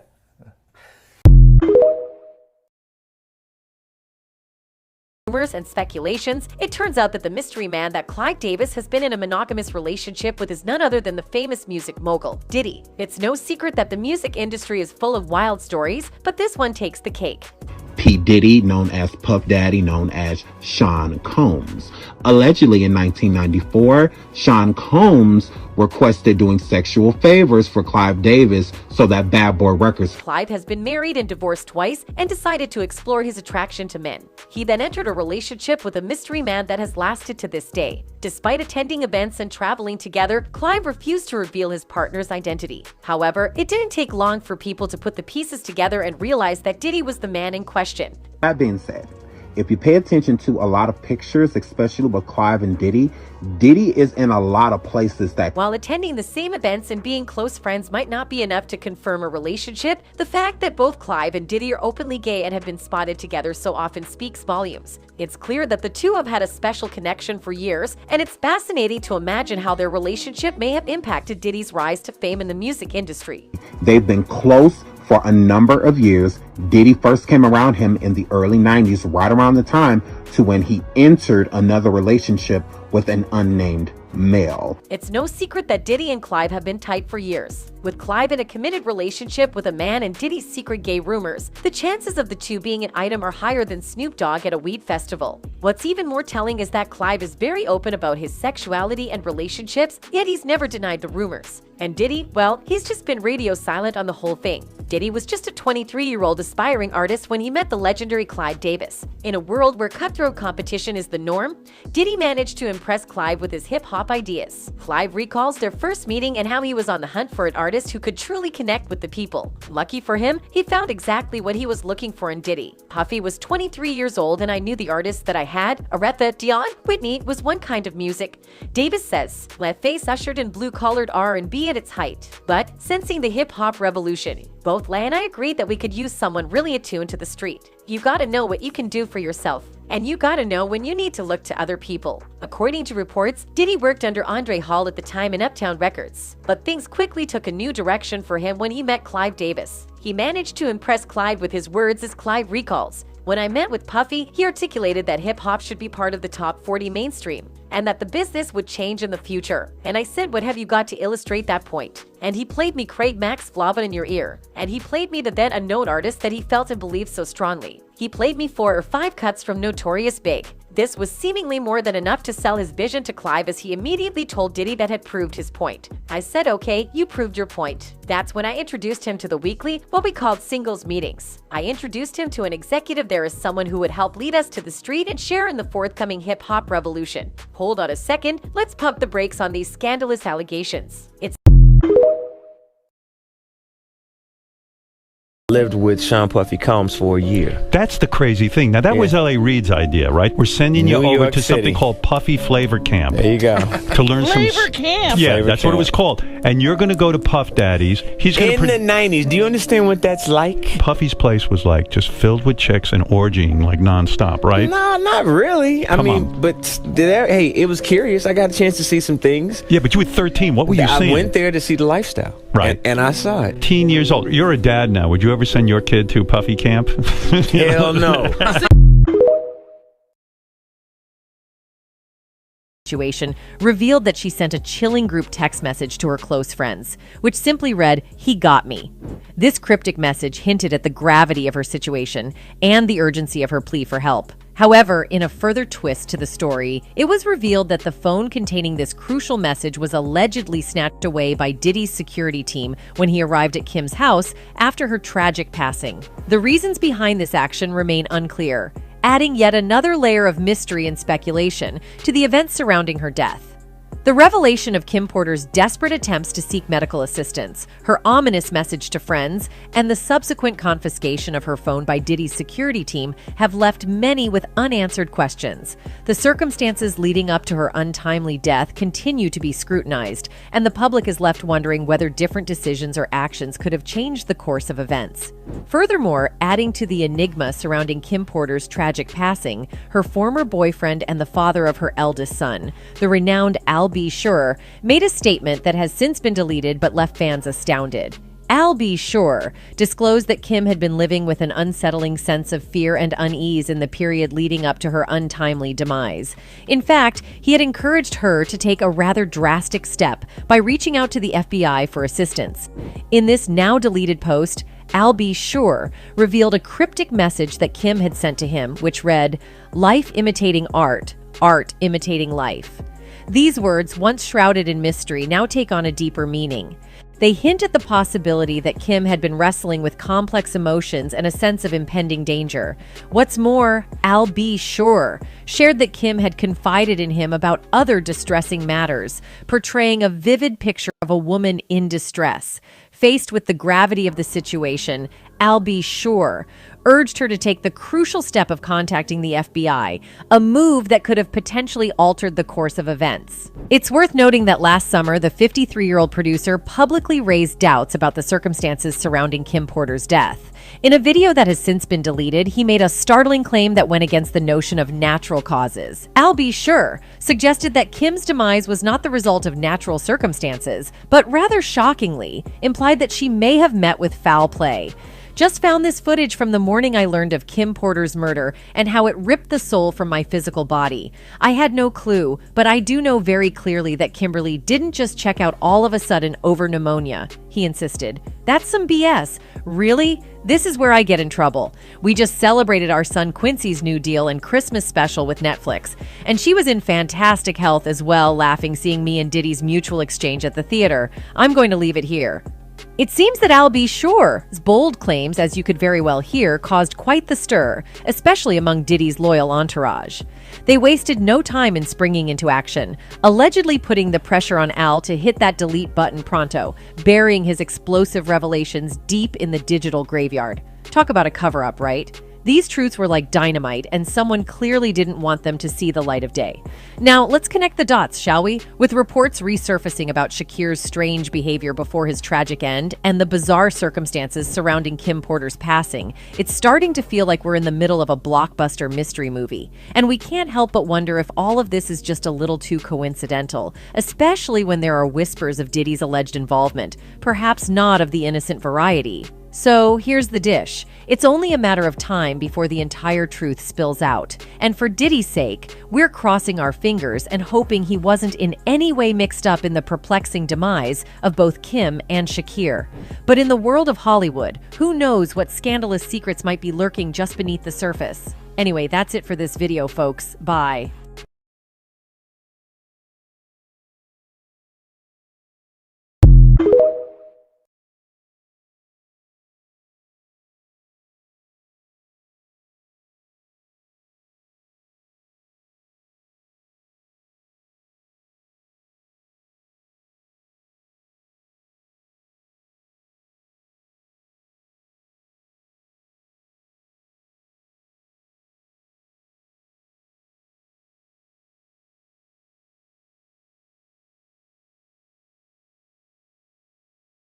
Rumors and speculations, it turns out that the mystery man that Clive Davis has been in a monogamous relationship with is none other than the famous music mogul, Diddy. It's no secret that the music industry is full of wild stories, but this one takes the cake. P. Diddy, known as Puff Daddy, known as Sean Combs. Allegedly in 1994, Sean Combs requested doing sexual favors for Clive Davis so that Bad Boy Records. Clive has been married and divorced twice and decided to explore his attraction to men. He then entered a relationship with a mystery man that has lasted to this day. Despite attending events and traveling together, Clive refused to reveal his partner's identity. However, it didn't take long for people to put the pieces together and realize that Diddy was the man in question. That being said, if you pay attention to a lot of pictures, especially with Clive and Diddy, Diddy is in a lot of places that... While attending the same events and being close friends might not be enough to confirm a relationship, the fact that both Clive and Diddy are openly gay and have been spotted together so often speaks volumes. It's clear that the two have had a special connection for years, and it's fascinating to imagine how their relationship may have impacted Diddy's rise to fame in the music industry. They've been close for a number of years. Diddy first came around him in the early 90s, right around the time to when he entered another relationship with an unnamed male. It's no secret that Diddy and Clive have been tight for years. With Clive in a committed relationship with a man and Diddy's secret gay rumors, the chances of the two being an item are higher than Snoop Dogg at a weed festival. What's even more telling is that Clive is very open about his sexuality and relationships, yet he's never denied the rumors. And Diddy, well, he's just been radio silent on the whole thing. Diddy was just a 23-year-old aspiring artist when he met the legendary Clive Davis. In a world where cutthroat competition is the norm, Diddy managed to impress Clive with his hip-hop ideas. Clive recalls their first meeting and how he was on the hunt for an artist who could truly connect with the people. Lucky for him, he found exactly what he was looking for in Diddy. Puffy was 23 years old and I knew the artists that I had, Aretha, Dion, Whitney, was one kind of music. Davis says, LaFace ushered in blue-collared R&B at its height, but sensing the hip-hop revolution, both Lay and I agreed that we could use someone really attuned to the street. You gotta know what you can do for yourself, and you gotta know when you need to look to other people. According to reports, Diddy worked under Andre Hall at the time in Uptown Records, but things quickly took a new direction for him when he met Clive Davis. He managed to impress Clive with his words, as Clive recalls. When I met with Puffy, he articulated that hip-hop should be part of the top 40 mainstream, and that the business would change in the future. And I said, what have you got to illustrate that point? And he played me Craig Mack's Flavin in Your Ear. And he played me the then unknown artist that he felt and believed so strongly. He played me 4 or 5 cuts from Notorious Big. This was seemingly more than enough to sell his vision to Clive, as he immediately told Diddy that had proved his point. I said, okay, you proved your point. That's when I introduced him to the weekly, what we called singles meetings. I introduced him to an executive there as someone who would help lead us to the street and share in the forthcoming hip-hop revolution. Hold on a second, let's pump the brakes on these scandalous allegations. It's lived with Sean Puffy Combs for a year. That's the crazy thing. Now, that was L.A. Reid's idea, right? We're sending you over to something called Puffy Flavor Camp. There you go. To learn Flavor Camp? Yeah, Flavor that's Camp. what it was called. And you're going to go to Puff Daddy's. He's going In the 90s. Do you understand what that's like? Puffy's place was like just filled with chicks and orgying like nonstop, right? No, not really. I mean, but hey, it was curious. I got a chance to see some things. Yeah, but you were 13. What were you seeing? I went there to see the lifestyle. Right. And I saw it. 18 years old. You're a dad now. Would you ever send your kid to Puffy Camp? Hell no. Situation revealed that she sent a chilling group text message to her close friends, which simply read, "He got me." This cryptic message hinted at the gravity of her situation and the urgency of her plea for help. However, in a further twist to the story, it was revealed that the phone containing this crucial message was allegedly snatched away by Diddy's security team when he arrived at Kim's house after her tragic passing. The reasons behind this action remain unclear, adding yet another layer of mystery and speculation to the events surrounding her death. The revelation of KimPorter's desperate attempts to seek medical assistance, her ominous message to friends, and the subsequent confiscation of her phone by Diddy's security team have left many with unanswered questions. The circumstances leading up to her untimely death continue to be scrutinized, and the public is left wondering whether different decisions or actions could have changed the course of events. Furthermore, adding to the enigma surrounding KimPorter's tragic passing, her former boyfriend and the father of her eldest son, the renowned AlBSure, made a statement that has since been deleted but left fans astounded. AlBSure disclosed that Kim had been living with an unsettling sense of fear and unease in the period leading up to her untimely demise. In fact, he had encouraged her to take a rather drastic step by reaching out to the FBI for assistance. In this now deleted post, AlBSure revealed a cryptic message that Kim had sent to him, which read, "Life imitating art, art imitating life." These words, once shrouded in mystery, now take on a deeper meaning. They hint at the possibility that Kim had been wrestling with complex emotions and a sense of impending danger. What's more, AlBSure shared that Kim had confided in him about other distressing matters, portraying a vivid picture of a woman in distress. Faced with the gravity of the situation, AlBSure urged her to take the crucial step of contacting the FBI, a move that could have potentially altered the course of events. It's worth noting that last summer, the 53-year-old producer publicly raised doubts about the circumstances surrounding KimPorter's death. In a video that has since been deleted, he made a startling claim that went against the notion of natural causes. AlBSure suggested that Kim's demise was not the result of natural circumstances, but rather shockingly, implied that she may have met with foul play. Just found this footage from the morning I learned of KimPorter's murder and how it ripped the soul from my physical body. I had no clue, but I do know very clearly that Kimberly didn't just check out all of a sudden over pneumonia, he insisted. That's some BS. Really? This is where I get in trouble. We just celebrated our son Quincy's new deal and Christmas special with Netflix, and she was in fantastic health as well, laughing seeing me and Diddy's mutual exchange at the theater. I'm going to leave it here. It seems that AlBSure's bold claims, as you could very well hear, caused quite the stir, especially among Diddy's loyal entourage. They wasted no time in springing into action, allegedly putting the pressure on Al to hit that delete button pronto, burying his explosive revelations deep in the digital graveyard. Talk about a cover-up, right? These truths were like dynamite, and someone clearly didn't want them to see the light of day. Now, let's connect the dots, shall we? With reports resurfacing about Shakir's strange behavior before his tragic end and the bizarre circumstances surrounding KimPorter's passing, it's starting to feel like we're in the middle of a blockbuster mystery movie. And we can't help but wonder if all of this is just a little too coincidental, especially when there are whispers of Diddy's alleged involvement, perhaps not of the innocent variety. So here's the dish. It's only a matter of time before the entire truth spills out. And for Diddy's sake, we're crossing our fingers and hoping he wasn't in any way mixed up in the perplexing demise of both Kim and Shakir. But in the world of Hollywood, who knows what scandalous secrets might be lurking just beneath the surface? Anyway, that's it for this video, folks. Bye.